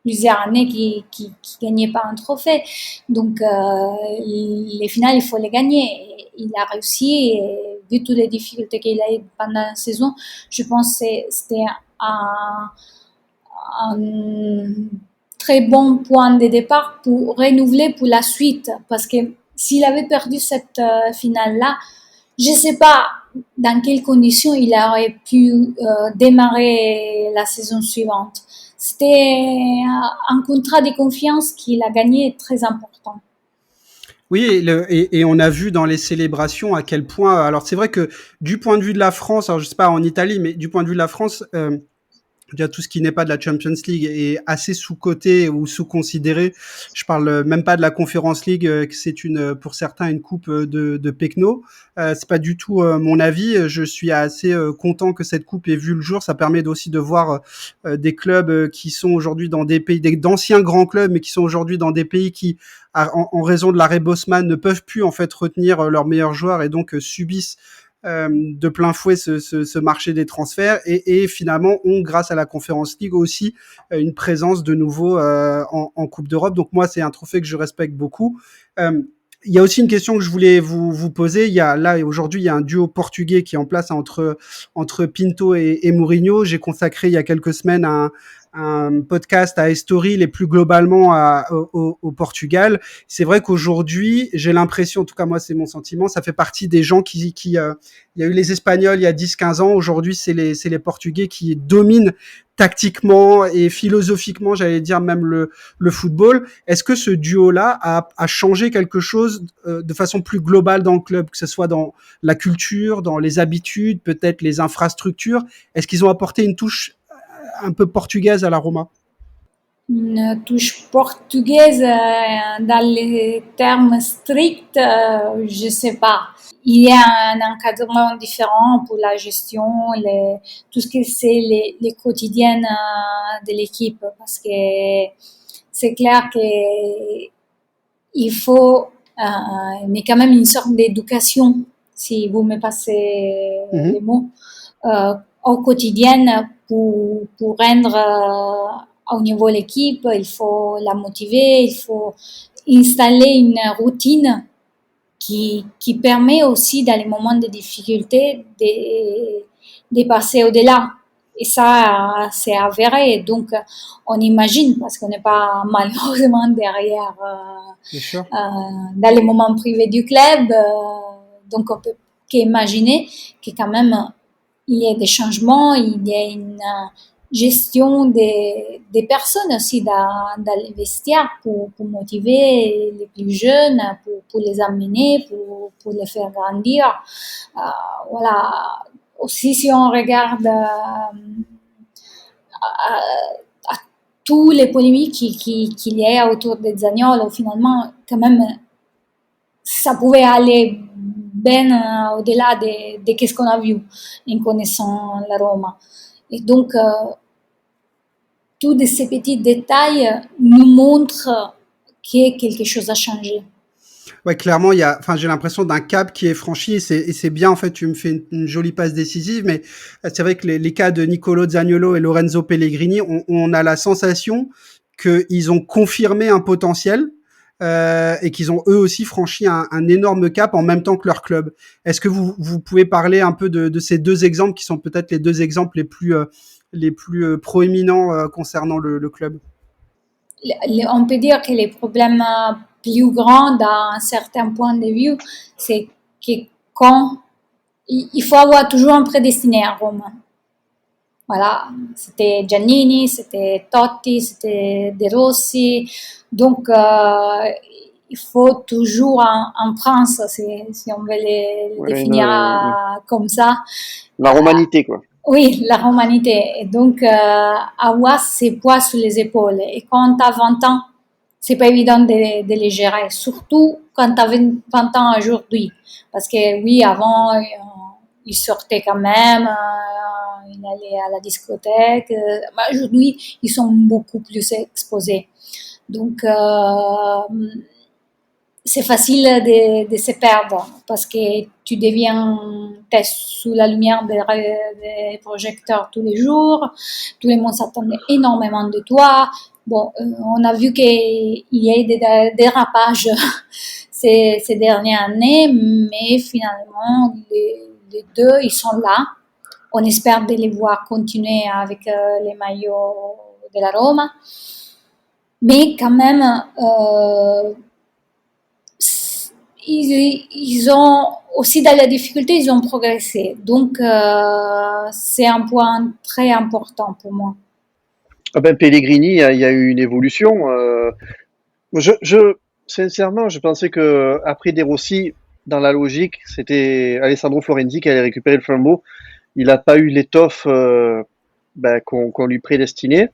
plusieurs années qu'ils gagnaient pas un trophée. Donc, les finales, il faut les gagner. Et il a réussi. Et vu toutes les difficultés qu'il a eues pendant la saison, je pense que c'était un très bon point de départ pour renouveler pour la suite. Parce que s'il avait perdu cette finale-là, je ne sais pas dans quelles conditions il aurait pu démarrer la saison suivante. C'était un contrat de confiance qu'il a gagné très important. Oui, et on a vu dans les célébrations à quel point. Alors c'est vrai que du point de vue de la France, alors je sais pas en Italie, mais du point de vue de la France, déjà tout ce qui n'est pas de la Champions League est assez sous-coté ou sous-considéré. Je parle même pas de la Conference League, que c'est pour certains une coupe de Pecno. C'est pas du tout mon avis. Je suis assez content que cette coupe ait vu le jour. Ça permet aussi de voir des clubs qui sont aujourd'hui dans des pays, d'anciens grands clubs, mais qui sont aujourd'hui dans des pays qui, en raison de l'arrêt Bosman, ne peuvent plus en fait retenir leurs meilleurs joueurs et donc subissent de plein fouet ce marché des transferts et finalement ont, grâce à la Conference League aussi, une présence de nouveau en Coupe d'Europe. Donc moi, c'est un trophée que je respecte beaucoup. Il y a aussi une question que je voulais vous poser. Aujourd'hui, il y a un duo portugais qui est en place entre Pinto et Mourinho. J'ai consacré il y a quelques semaines un podcast à Estoril les plus globalement au Portugal. C'est vrai qu'aujourd'hui, j'ai l'impression, en tout cas moi c'est mon sentiment, ça fait partie des gens il y a eu les Espagnols il y a 10-15 ans, aujourd'hui c'est les Portugais qui dominent tactiquement et philosophiquement, j'allais dire même le football. Est-ce que ce duo-là a changé quelque chose de façon plus globale dans le club, que ce soit dans la culture, dans les habitudes, peut-être les infrastructures? Est-ce qu'ils ont apporté une touche un peu portugaise à la Roma? Une touche portugaise dans les termes stricts, je sais pas. Il y a un encadrement différent pour la gestion, tout ce que c'est les quotidiennes de l'équipe, parce que c'est clair que il faut, mais quand même une sorte d'éducation, si vous me passez les mots, au quotidien pour rendre au niveau de l'équipe, il faut la motiver, il faut installer une routine qui permet aussi dans les moments de difficulté de passer au-delà. Et ça, c'est avéré. Donc, on imagine, parce qu'on n'est pas malheureusement derrière dans les moments privés du club, donc on peut qu'imaginer que quand même, il y a des changements, il y a une gestion des personnes aussi dans les vestiaires pour motiver les plus jeunes, pour les amener, pour les faire grandir. Voilà. Aussi, si on regarde à tous les polémiques qu'il y a autour des Zaniolo, finalement, quand même, ça pouvait aller bien au-delà de ce qu'on a vu en connaissant la Roma. Et donc, tous ces petits détails nous montrent que quelque chose a changé. Ouais, clairement, il y a, enfin, j'ai l'impression d'un cap qui est franchi et c'est bien, en fait, tu me fais une jolie passe décisive, mais c'est vrai que les cas de Nicolo Zaniolo et Lorenzo Pellegrini, on a la sensation qu'ils ont confirmé un potentiel, et qu'ils ont eux aussi franchi un énorme cap en même temps que leur club. Est-ce que vous pouvez parler un peu de ces deux exemples qui sont peut-être les deux exemples les plus proéminents concernant le club? On peut dire que les problèmes plus grands d'un certain point de vue, c'est que quand il faut avoir toujours un prédestiné à Rome. Voilà, c'était Giannini, c'était Totti, c'était De Rossi. Donc, il faut toujours un prince, si on veut les Ouais, définir comme ça. la romanité, quoi. Oui, la romanité. Et donc, avoir ses poids sur les épaules. Et quand tu as 20 ans, c'est pas évident de les gérer. Surtout quand tu as 20 ans aujourd'hui. Parce que oui, avant, ils sortaient quand même, ils allaient à la discothèque. Mais aujourd'hui, ils sont beaucoup plus exposés. Donc, c'est facile de se perdre parce que tu deviens, t'es sous la lumière des projecteurs tous les jours, tout le monde s'attend énormément de toi. Bon, on a vu qu'il y a eu des dérapages ces dernières années, mais finalement, les deux, ils sont là. On espère de les voir continuer avec les maillots de la Roma. Mais quand même, ils ont aussi dans la difficulté, ils ont progressé. Donc, c'est un point très important pour moi. Ah ben, Pellegrini, il y a eu une évolution. Sincèrement, je pensais que après De Rossi, dans la logique, c'était Alessandro Florenzi qui allait récupérer le flambeau. Il n'a pas eu l'étoffe qu'on lui prédestinait.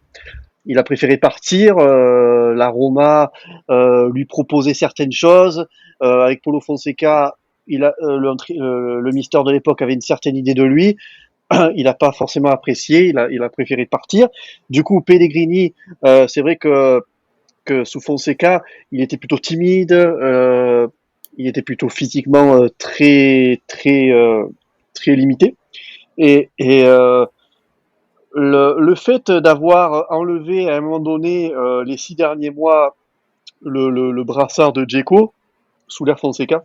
Il a préféré partir. La Roma lui proposait certaines choses. Avec Paulo Fonseca, le mister de l'époque avait une certaine idée de lui. Il n'a pas forcément apprécié. Il a préféré partir. Du coup, Pellegrini, c'est vrai que sous Fonseca, il était plutôt timide. Il était plutôt physiquement très limité. Et le fait d'avoir enlevé à un moment donné les 6 derniers mois le brassard de Dzeko sous l'ère Fonseca,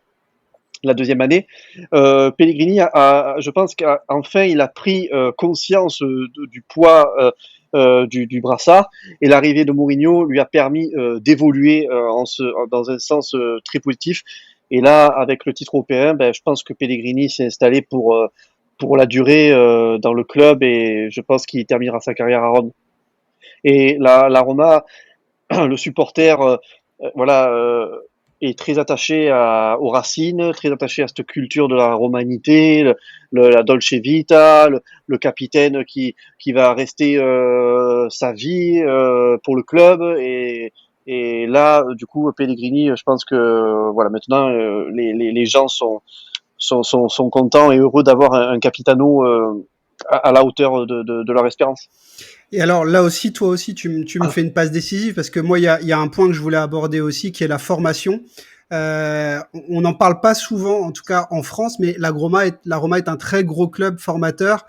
la deuxième année, Pellegrini je pense qu'enfin il a pris conscience du poids du brassard, et l'arrivée de Mourinho lui a permis d'évoluer dans un sens très positif. Et là, avec le titre européen, je pense que Pellegrini s'est installé pour la durée dans le club, et je pense qu'il terminera sa carrière à Rome. Et la Roma, le supporter, voilà, est très attaché aux racines, très attaché à cette culture de la romanité, la Dolce Vita, le capitaine qui va rester sa vie pour le club. Et là, du coup, Pellegrini, je pense que voilà, maintenant les gens sont contents et heureux d'avoir un capitano à la hauteur de leur espérance. Et alors là aussi, toi aussi, tu me fais une passe décisive parce que moi, il y a un point que je voulais aborder aussi qui est la formation. On n'en parle pas souvent, en tout cas en France, mais la Roma est un très gros club formateur.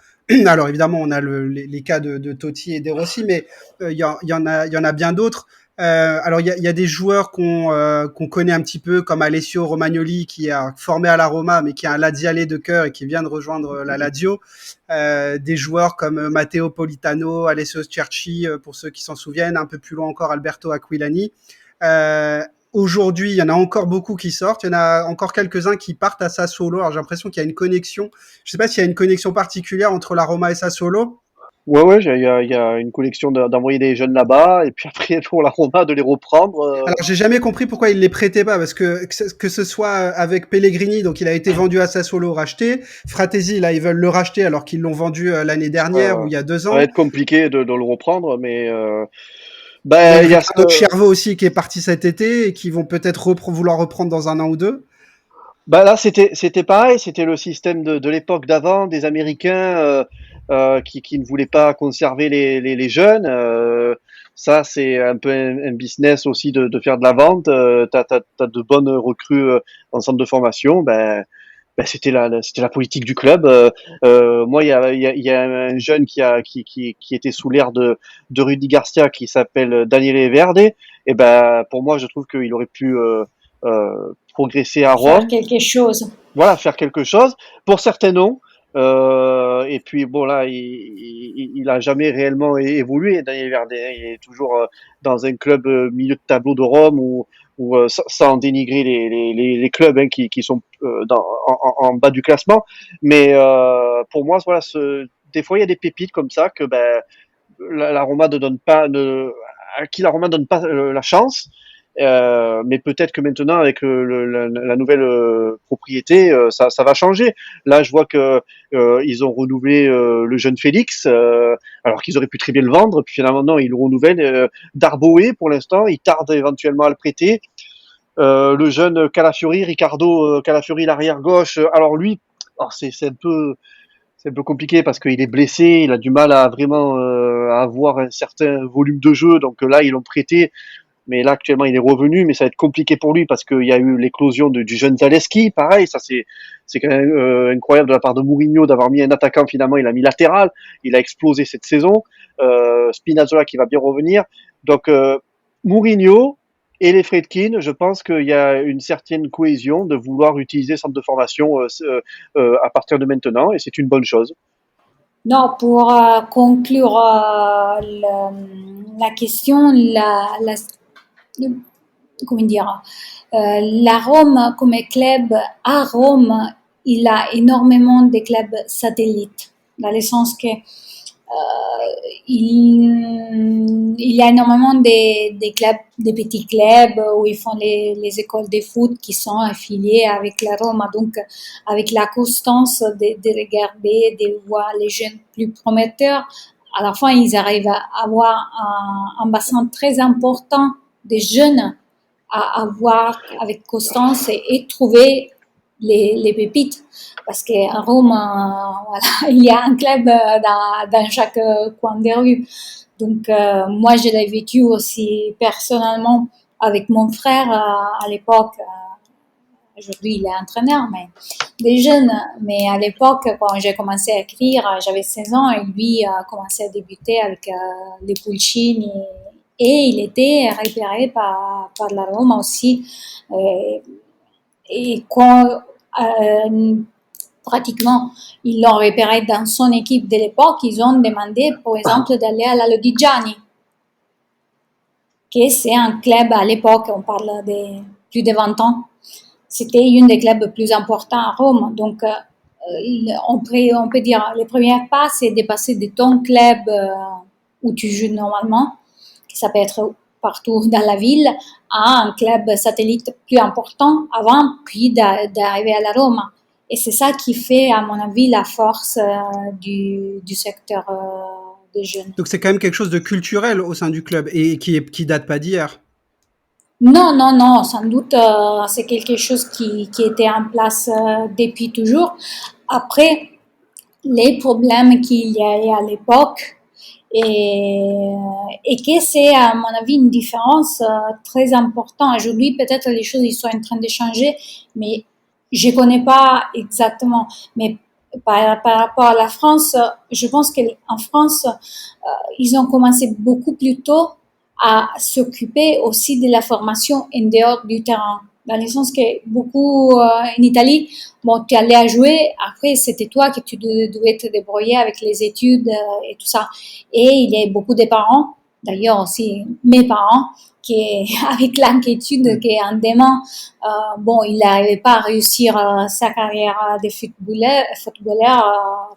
Alors évidemment, on a les cas de Totti et De Rossi, mais il y en a bien d'autres. Alors il y a des joueurs qu'on connaît un petit peu, comme Alessio Romagnoli, qui a formé à la Roma, mais qui est un Laziale de cœur et qui vient de rejoindre la Lazio. Des joueurs comme Matteo Politano, Alessio Cerci, pour ceux qui s'en souviennent, un peu plus loin encore Alberto Aquilani. Aujourd'hui, il y en a encore beaucoup qui sortent, il y en a encore quelques-uns qui partent à Sassuolo. Alors j'ai l'impression qu'il y a une connexion, je sais pas s'il y a une connexion particulière entre la Roma et Sassuolo. Ouais, il y a une collection d'envoyer des jeunes là-bas, et puis après pour la Roma de les reprendre. Alors j'ai jamais compris pourquoi il les prêtait pas, parce que ce soit avec Pellegrini, donc il a été vendu à Sassuolo, racheté. Fratesi, là ils veulent le racheter alors qu'ils l'ont vendu l'année dernière ou il y a 2 Ça va ans. être compliqué de le reprendre, mais Il y a il y a Riccardo Chiervo aussi qui est parti cet été et qui vont peut-être vouloir reprendre dans 1 an ou 2. là c'était pareil, c'était le système de l'époque d'avant, des Américains qui ne voulaient pas conserver les jeunes. Ça, c'est un peu un business aussi de faire de la vente. T'as de bonnes recrues en centre de formation. C'était la politique du club. Moi, il y a un jeune qui était sous l'ère de Rudy Garcia qui s'appelle Daniele Verde. Et ben, pour moi, je trouve qu'il aurait pu progresser à Faire Rome, quelque chose. voilà, faire quelque chose. Pour certains, non. Et puis bon là, il a jamais réellement évolué. Daniel Verde, il est toujours dans un club milieu de tableau de Rome ou sans dénigrer les clubs hein, qui sont en bas du classement. Mais pour moi, voilà, des fois il y a des pépites comme ça que ben la Roma ne donne pas, à qui la Roma ne donne pas la chance. Mais peut-être que maintenant, avec la nouvelle propriété, ça va changer. Là, je vois que ils ont renouvelé le jeune Félix, alors qu'ils auraient pu très bien le vendre. Puis finalement, non, ils le renouvellent. Darboé, pour l'instant, il tarde éventuellement à le prêter. Le jeune Calafiori, Ricardo Calafiori, l'arrière gauche. Alors lui, alors c'est un peu compliqué parce qu'il est blessé, il a du mal à vraiment à avoir un certain volume de jeu. Donc là, ils l'ont prêté, mais là actuellement il est revenu, mais ça va être compliqué pour lui parce qu'il y a eu l'éclosion du jeune Zaleski. Pareil, ça c'est quand même incroyable de la part de Mourinho d'avoir mis un attaquant. Finalement, il a mis latéral, il a explosé cette saison. Spinazzola qui va bien revenir. Donc Mourinho et les Friedkin, je pense qu'il y a une certaine cohésion de vouloir utiliser centre de formation à partir de maintenant, et c'est une bonne chose. Non, pour conclure la question, comment dire, la Rome comme club, à Rome, il a énormément de clubs satellites, dans le sens que il y a énormément de clubs, de petits clubs où ils font les écoles de foot qui sont affiliées avec la Roma. Donc, avec la constance de regarder, de voir les jeunes plus prometteurs, à la fin, ils arrivent à avoir un bassin très important de jeunes à avoir avec constance et trouver les pépites. Parce qu'à Rome, voilà, il y a un club dans chaque coin des rues. Donc, moi, je l'ai vécu aussi personnellement avec mon frère à l'époque. Aujourd'hui, il est entraîneur, mais des jeunes. Mais à l'époque, quand j'ai commencé à écrire, j'avais 16 ans et lui a commencé à débuter avec les Pulcini. Et il était repéré par la Roma aussi. Et quand pratiquement ils l'ont repéré dans son équipe de l'époque, ils ont demandé, par exemple, d'aller à la Lodigiani, que c'est un club à l'époque, on parle de plus de 20 ans. C'était une des clubs les plus importants à Rome. Donc, on peut dire, les premiers pas, c'est de passer de ton club où tu joues normalement, qui ça peut être partout dans la ville, à un club satellite plus important avant, puis d'arriver à la Roma. Et c'est ça qui fait, à mon avis, la force du secteur des jeunes. Donc c'est quand même quelque chose de culturel au sein du club et qui date pas d'hier. Non, non, non, sans doute, c'est quelque chose qui était en place depuis toujours. Après, les problèmes qu'il y avait à l'époque, et que c'est, à mon avis, une différence très importante. Aujourd'hui, peut-être les choses ils sont en train de changer, mais je connais pas exactement. Mais par rapport à la France, je pense qu'en France, ils ont commencé beaucoup plus tôt à s'occuper aussi de la formation en dehors du terrain. Dans le sens que beaucoup en Italie, bon, tu allais à jouer, après c'était toi que tu devais te débrouiller avec les études et tout ça. Et il y a beaucoup de parents, d'ailleurs aussi mes parents, qui avec l'inquiétude qu'en demain, bon, il n'arrivait pas à réussir sa carrière de footballeur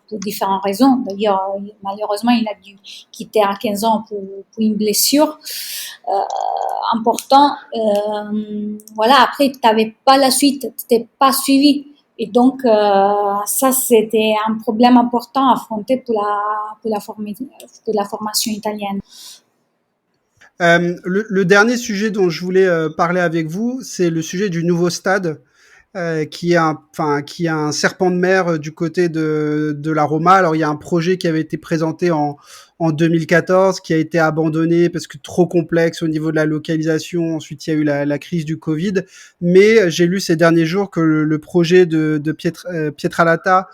pour différentes raisons. D'ailleurs, malheureusement, il a dû quitter à 15 ans pour une blessure importante. Voilà, après, tu n'avais pas la suite, tu n'étais pas suivi. Et donc, ça, c'était un problème important à affronter pour la formation italienne. Le dernier sujet dont je voulais parler avec vous, c'est le sujet du nouveau stade qui est un serpent de mer du côté de la Roma. Alors il y a un projet qui avait été présenté en 2014, qui a été abandonné parce que trop complexe au niveau de la localisation. Ensuite, il y a eu la crise du Covid. Mais j'ai lu ces derniers jours que le projet de Pietralata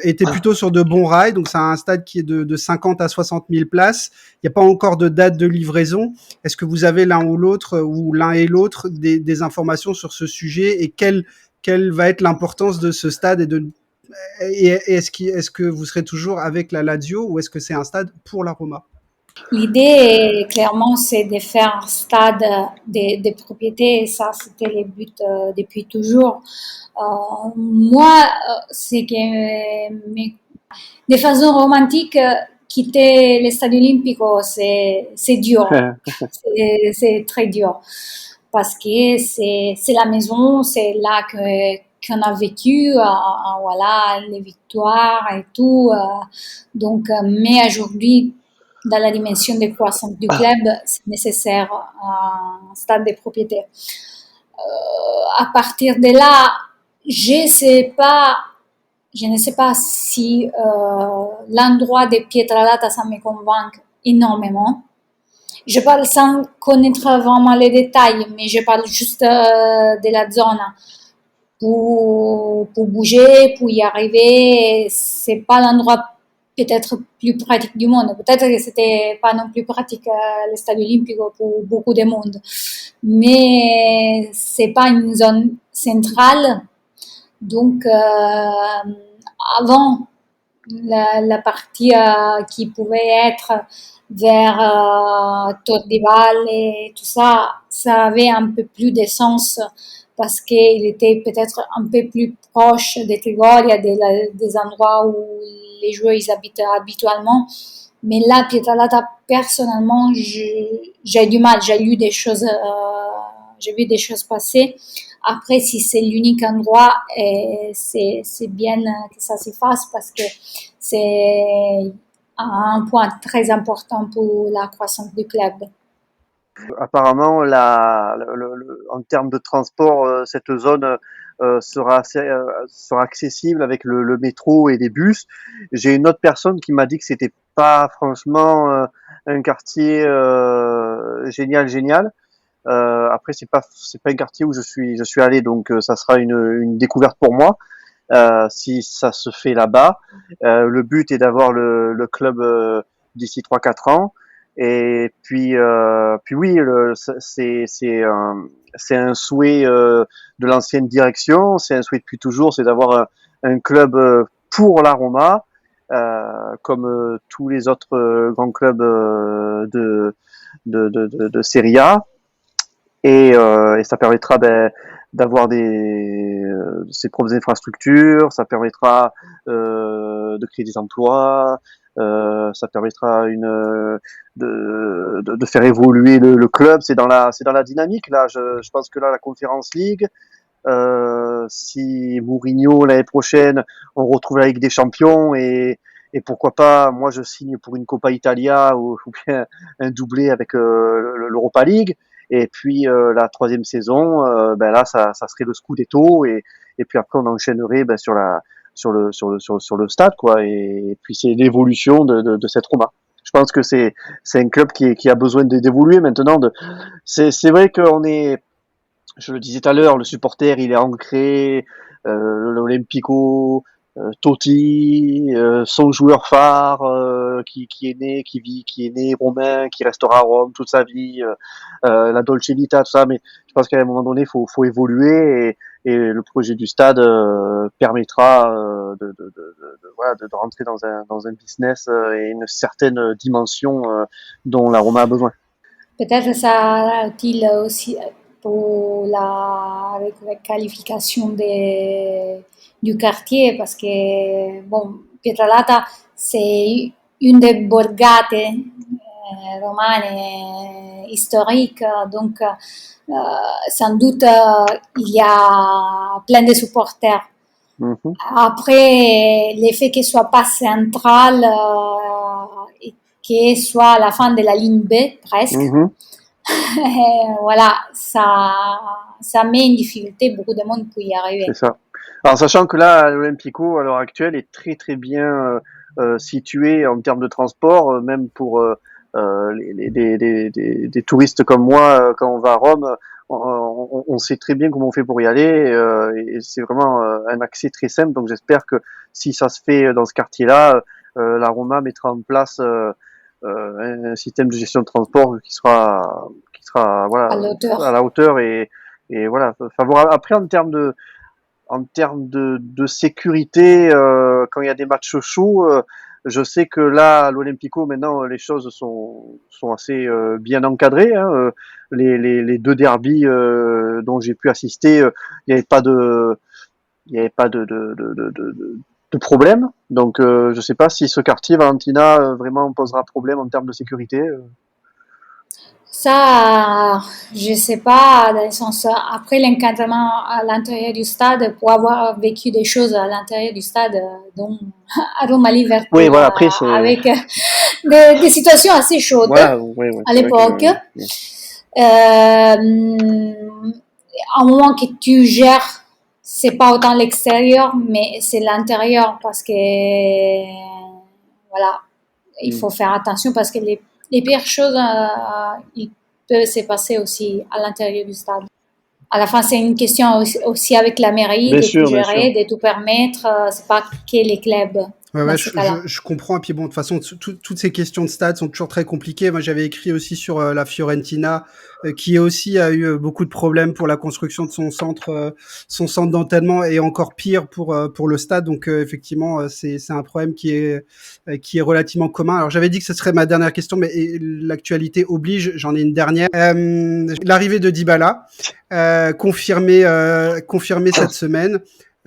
était plutôt sur de bons rails. Donc, c'est un stade qui est de 50 à 60 000 places. Il n'y a pas encore de date de livraison. Est-ce que vous avez l'un ou l'autre, ou l'un et l'autre, des informations sur ce sujet, et quelle va être l'importance de ce stade, et est-ce que vous serez toujours avec la Lazio, ou est-ce que c'est un stade pour la Roma? L'idée, clairement, c'est de faire un stade des propriétés, et ça, c'était le but depuis toujours. Moi, c'est que de façon romantique, quitter le stade olympique, c'est dur. C'est très dur. Parce que c'est la maison, c'est là qu'on a vécu, voilà, les victoires et tout. Donc, mais aujourd'hui, dans la dimension de croissance du club, c'est nécessaire un stade de propriété. À partir de là, je ne sais pas si l'endroit de Pietralata, ça me convainc énormément. Je parle sans connaître vraiment les détails, mais je parle juste de la zone. Pour bouger, pour y arriver, c'est pas l'endroit peut-être plus pratique du monde. Peut-être que c'était pas non plus pratique le stade olympique pour beaucoup de monde. Mais c'est pas une zone centrale. Donc, avant, la partie qui pouvait être vers Tordival et tout ça, ça avait un peu plus de sens parce qu'il était peut-être un peu plus proche des Trigoria, des endroits où les joueurs ils habitent habituellement. Mais là, Pietralata, personnellement, j'ai du mal. J'ai lu des choses, j'ai vu des choses passer. Après, si c'est l'unique endroit, c'est bien que ça se fasse parce que c'est un point très important pour la croissance du club. Apparemment, en termes de transport, cette zone sera accessible avec le métro et les bus. J'ai une autre personne qui m'a dit que c'était pas franchement un quartier génial. Après, c'est pas un quartier où je suis allé, donc ça sera une découverte pour moi si ça se fait là-bas. Le but est d'avoir le club d'ici 3-4 ans. Et puis oui, c'est un souhait de l'ancienne direction, c'est un souhait depuis toujours, c'est d'avoir un club pour la Roma, comme tous les autres grands clubs de Serie A. Et ça permettra d'avoir ses propres infrastructures, ça permettra de créer des emplois, ça permettra de faire évoluer le club. C'est dans la dynamique là. Je pense que là la Conference League, si Mourinho l'année prochaine, on retrouve la Ligue des Champions et pourquoi pas, moi je signe pour une Coppa Italia ou bien un doublé avec l'Europa League. Et puis la troisième saison, là ça serait le Scudetto et puis après on enchaînerait sur le stade quoi. Et puis c'est l'évolution de cette Roma. Je pense que c'est un club qui a besoin d'évoluer maintenant. C'est vrai qu'on est, je le disais tout à l'heure, le supporter il est ancré, l'Olympico, Totti, son joueur phare qui est né, qui est né romain, qui restera à Rome toute sa vie, la Dolce Vita, tout ça. Mais je pense qu'à un moment donné, faut évoluer et le projet du stade permettra voilà, de rentrer dans un business et une certaine dimension dont la Roma a besoin. Peut-être ça utile aussi pour la qualification du quartier parce que, bon, Pietralata, c'est une des borgate romane historiques, donc sans doute il y a plein de supporters. Mm-hmm. Après, l'effet qu'il soit pas central et qu'il soit à la fin de la ligne B, presque, Mm-hmm. voilà, ça met en difficulté beaucoup de monde pour y arriver. C'est ça. Alors sachant que là, l'Olympico à l'heure actuelle est très très bien situé en termes de transport, même pour des touristes comme moi, quand on va à Rome, on sait très bien comment on fait pour y aller, et c'est vraiment un accès très simple. Donc j'espère que si ça se fait dans ce quartier-là, la Roma mettra en place un système de gestion de transport qui sera à voilà à l'auteur. la hauteur et voilà favorable. Après en termes de sécurité, quand il y a des matchs chauds, je sais que là, à l'Olympico, maintenant, les choses sont assez bien encadrées. Hein. Les deux derbies dont j'ai pu assister, il n'y avait pas de, il y avait pas de problème. Donc, je ne sais pas si ce quartier, Valentina, vraiment posera problème en termes de sécurité. Ça, je sais pas, dans le sens, après l'encadrement à l'intérieur du stade, pour avoir vécu des choses à l'intérieur du stade, dont à Rome, à Oui, Liverpool, voilà. Après, c'est avec des situations assez chaudes voilà. Oui, oui, à c'est vrai que. l'époque. Un moment que tu gères, c'est pas autant l'extérieur, mais c'est l'intérieur parce que, voilà, il faut faire attention parce que les pires choses, il peut se passer aussi à l'intérieur du stade. À la fin, c'est une question aussi avec la mairie Bien de tout sûr, bien sûr. gérer, de tout permettre. C'est pas que les clubs Ouais, dans ouais, ce cas-là. je comprends. Et puis bon, de toute façon, toutes ces questions de stade sont toujours très compliquées. Moi, j'avais écrit aussi sur la Fiorentina, qui aussi a eu beaucoup de problèmes pour la construction de son centre d'entraînement, et encore pire pour le stade. Donc effectivement, c'est un problème qui est relativement commun. Alors j'avais dit que ce serait ma dernière question, mais l'actualité oblige. J'en ai une dernière. L'arrivée de Dybala, confirmée cette semaine.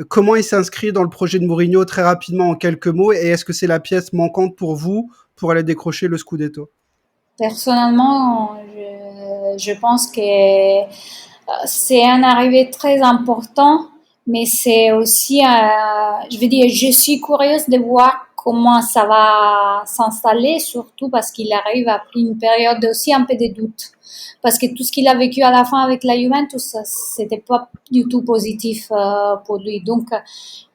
Comment il s'inscrit dans le projet de Mourinho, très rapidement en quelques mots, et est-ce que c'est la pièce manquante pour vous pour aller décrocher le Scudetto? Personnellement, je pense que c'est un arrivée très important, mais c'est aussi, je veux dire, je suis curieuse de voir comment ça va s'installer, surtout parce qu'il arrive après une période aussi un peu de doute. Parce que tout ce qu'il a vécu à la fin avec la Juventus, c'était pas du tout positif pour lui. Donc,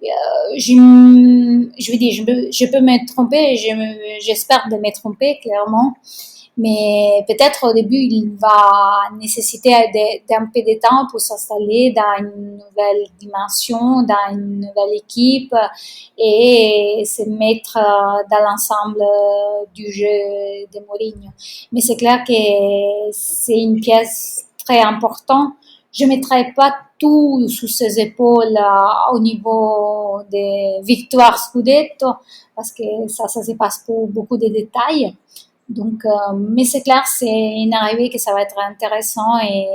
je veux dire, je peux me tromper, j'espère de me tromper, clairement. Mais peut-être au début, il va nécessiter d'un peu de temps pour s'installer dans une nouvelle dimension, dans une nouvelle équipe et se mettre dans l'ensemble du jeu de Mourinho. Mais c'est clair que c'est une pièce très importante. Je ne mettrai pas tout sous ses épaules au niveau des victoires Scudetto parce que ça se passe pour beaucoup de détails. Donc, mais c'est clair, c'est une arrivée que ça va être intéressant et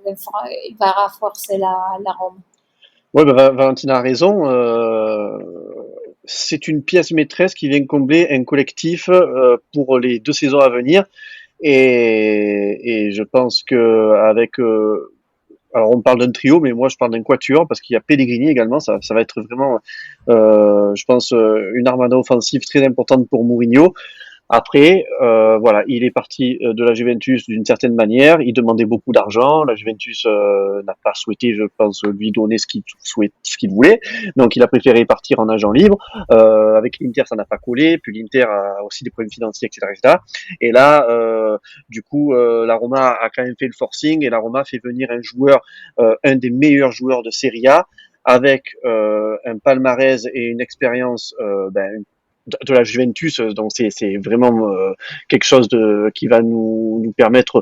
il va renforcer la Rome. Ouais, bah, Valentina a raison. C'est une pièce maîtresse qui vient combler un collectif pour les 2 saisons à venir. Et je pense que avec, alors on parle d'un trio, mais moi je parle d'un quatuor parce qu'il y a Pellegrini également. Ça va être vraiment, je pense, une armada offensive très importante pour Mourinho. Après, voilà, il est parti de la Juventus d'une certaine manière. Il demandait beaucoup d'argent. La Juventus n'a pas souhaité, je pense, lui donner ce qu'il voulait. Donc, il a préféré partir en agent libre. Avec l'Inter, ça n'a pas collé. Puis l'Inter a aussi des problèmes financiers, etc., etc. Et là, du coup, la Roma a quand même fait le forcing et la Roma fait venir un joueur, un des meilleurs joueurs de Serie A, avec un palmarès et une expérience de la Juventus, donc c'est vraiment quelque chose qui va nous permettre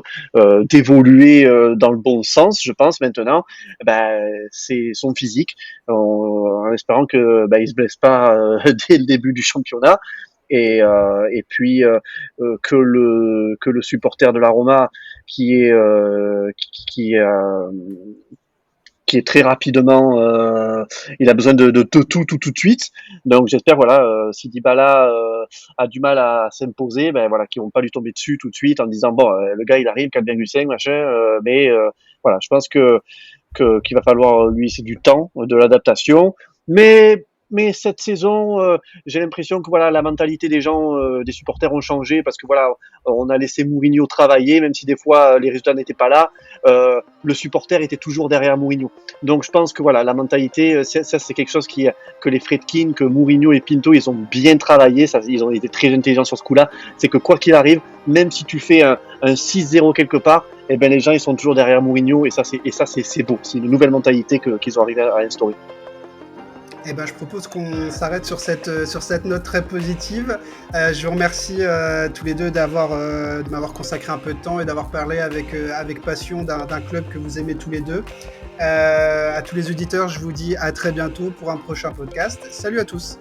d'évoluer dans le bon sens, je pense maintenant. C'est son physique, en espérant que il se blesse pas dès le début du championnat. Et puis que le supporter de la Roma qui est très rapidement, il a besoin de tout de suite. Donc j'espère voilà, si Dybala a du mal à s'imposer, voilà, qu'ils vont pas lui tomber dessus tout de suite en disant bon, le gars il arrive 4,5 machin, mais voilà, je pense qu'il va falloir lui c'est du temps, de l'adaptation, mais mais cette saison, j'ai l'impression que voilà, la mentalité des gens, des supporters ont changé parce que voilà, on a laissé Mourinho travailler, même si des fois les résultats n'étaient pas là. Le supporter était toujours derrière Mourinho. Donc je pense que voilà, la mentalité, ça c'est quelque chose que les Fredkin, que Mourinho et Pinto, ils ont bien travaillé. Ça, ils ont été très intelligents sur ce coup-là. C'est que quoi qu'il arrive, même si tu fais un 6-0 quelque part, eh ben les gens ils sont toujours derrière Mourinho et ça c'est beau. C'est une nouvelle mentalité qu'ils ont arrivé à instaurer. Eh ben, je propose qu'on s'arrête sur cette note très positive. Je vous remercie tous les deux de m'avoir consacré un peu de temps et d'avoir parlé avec passion d'un club que vous aimez tous les deux. À tous les auditeurs, je vous dis à très bientôt pour un prochain podcast. Salut à tous.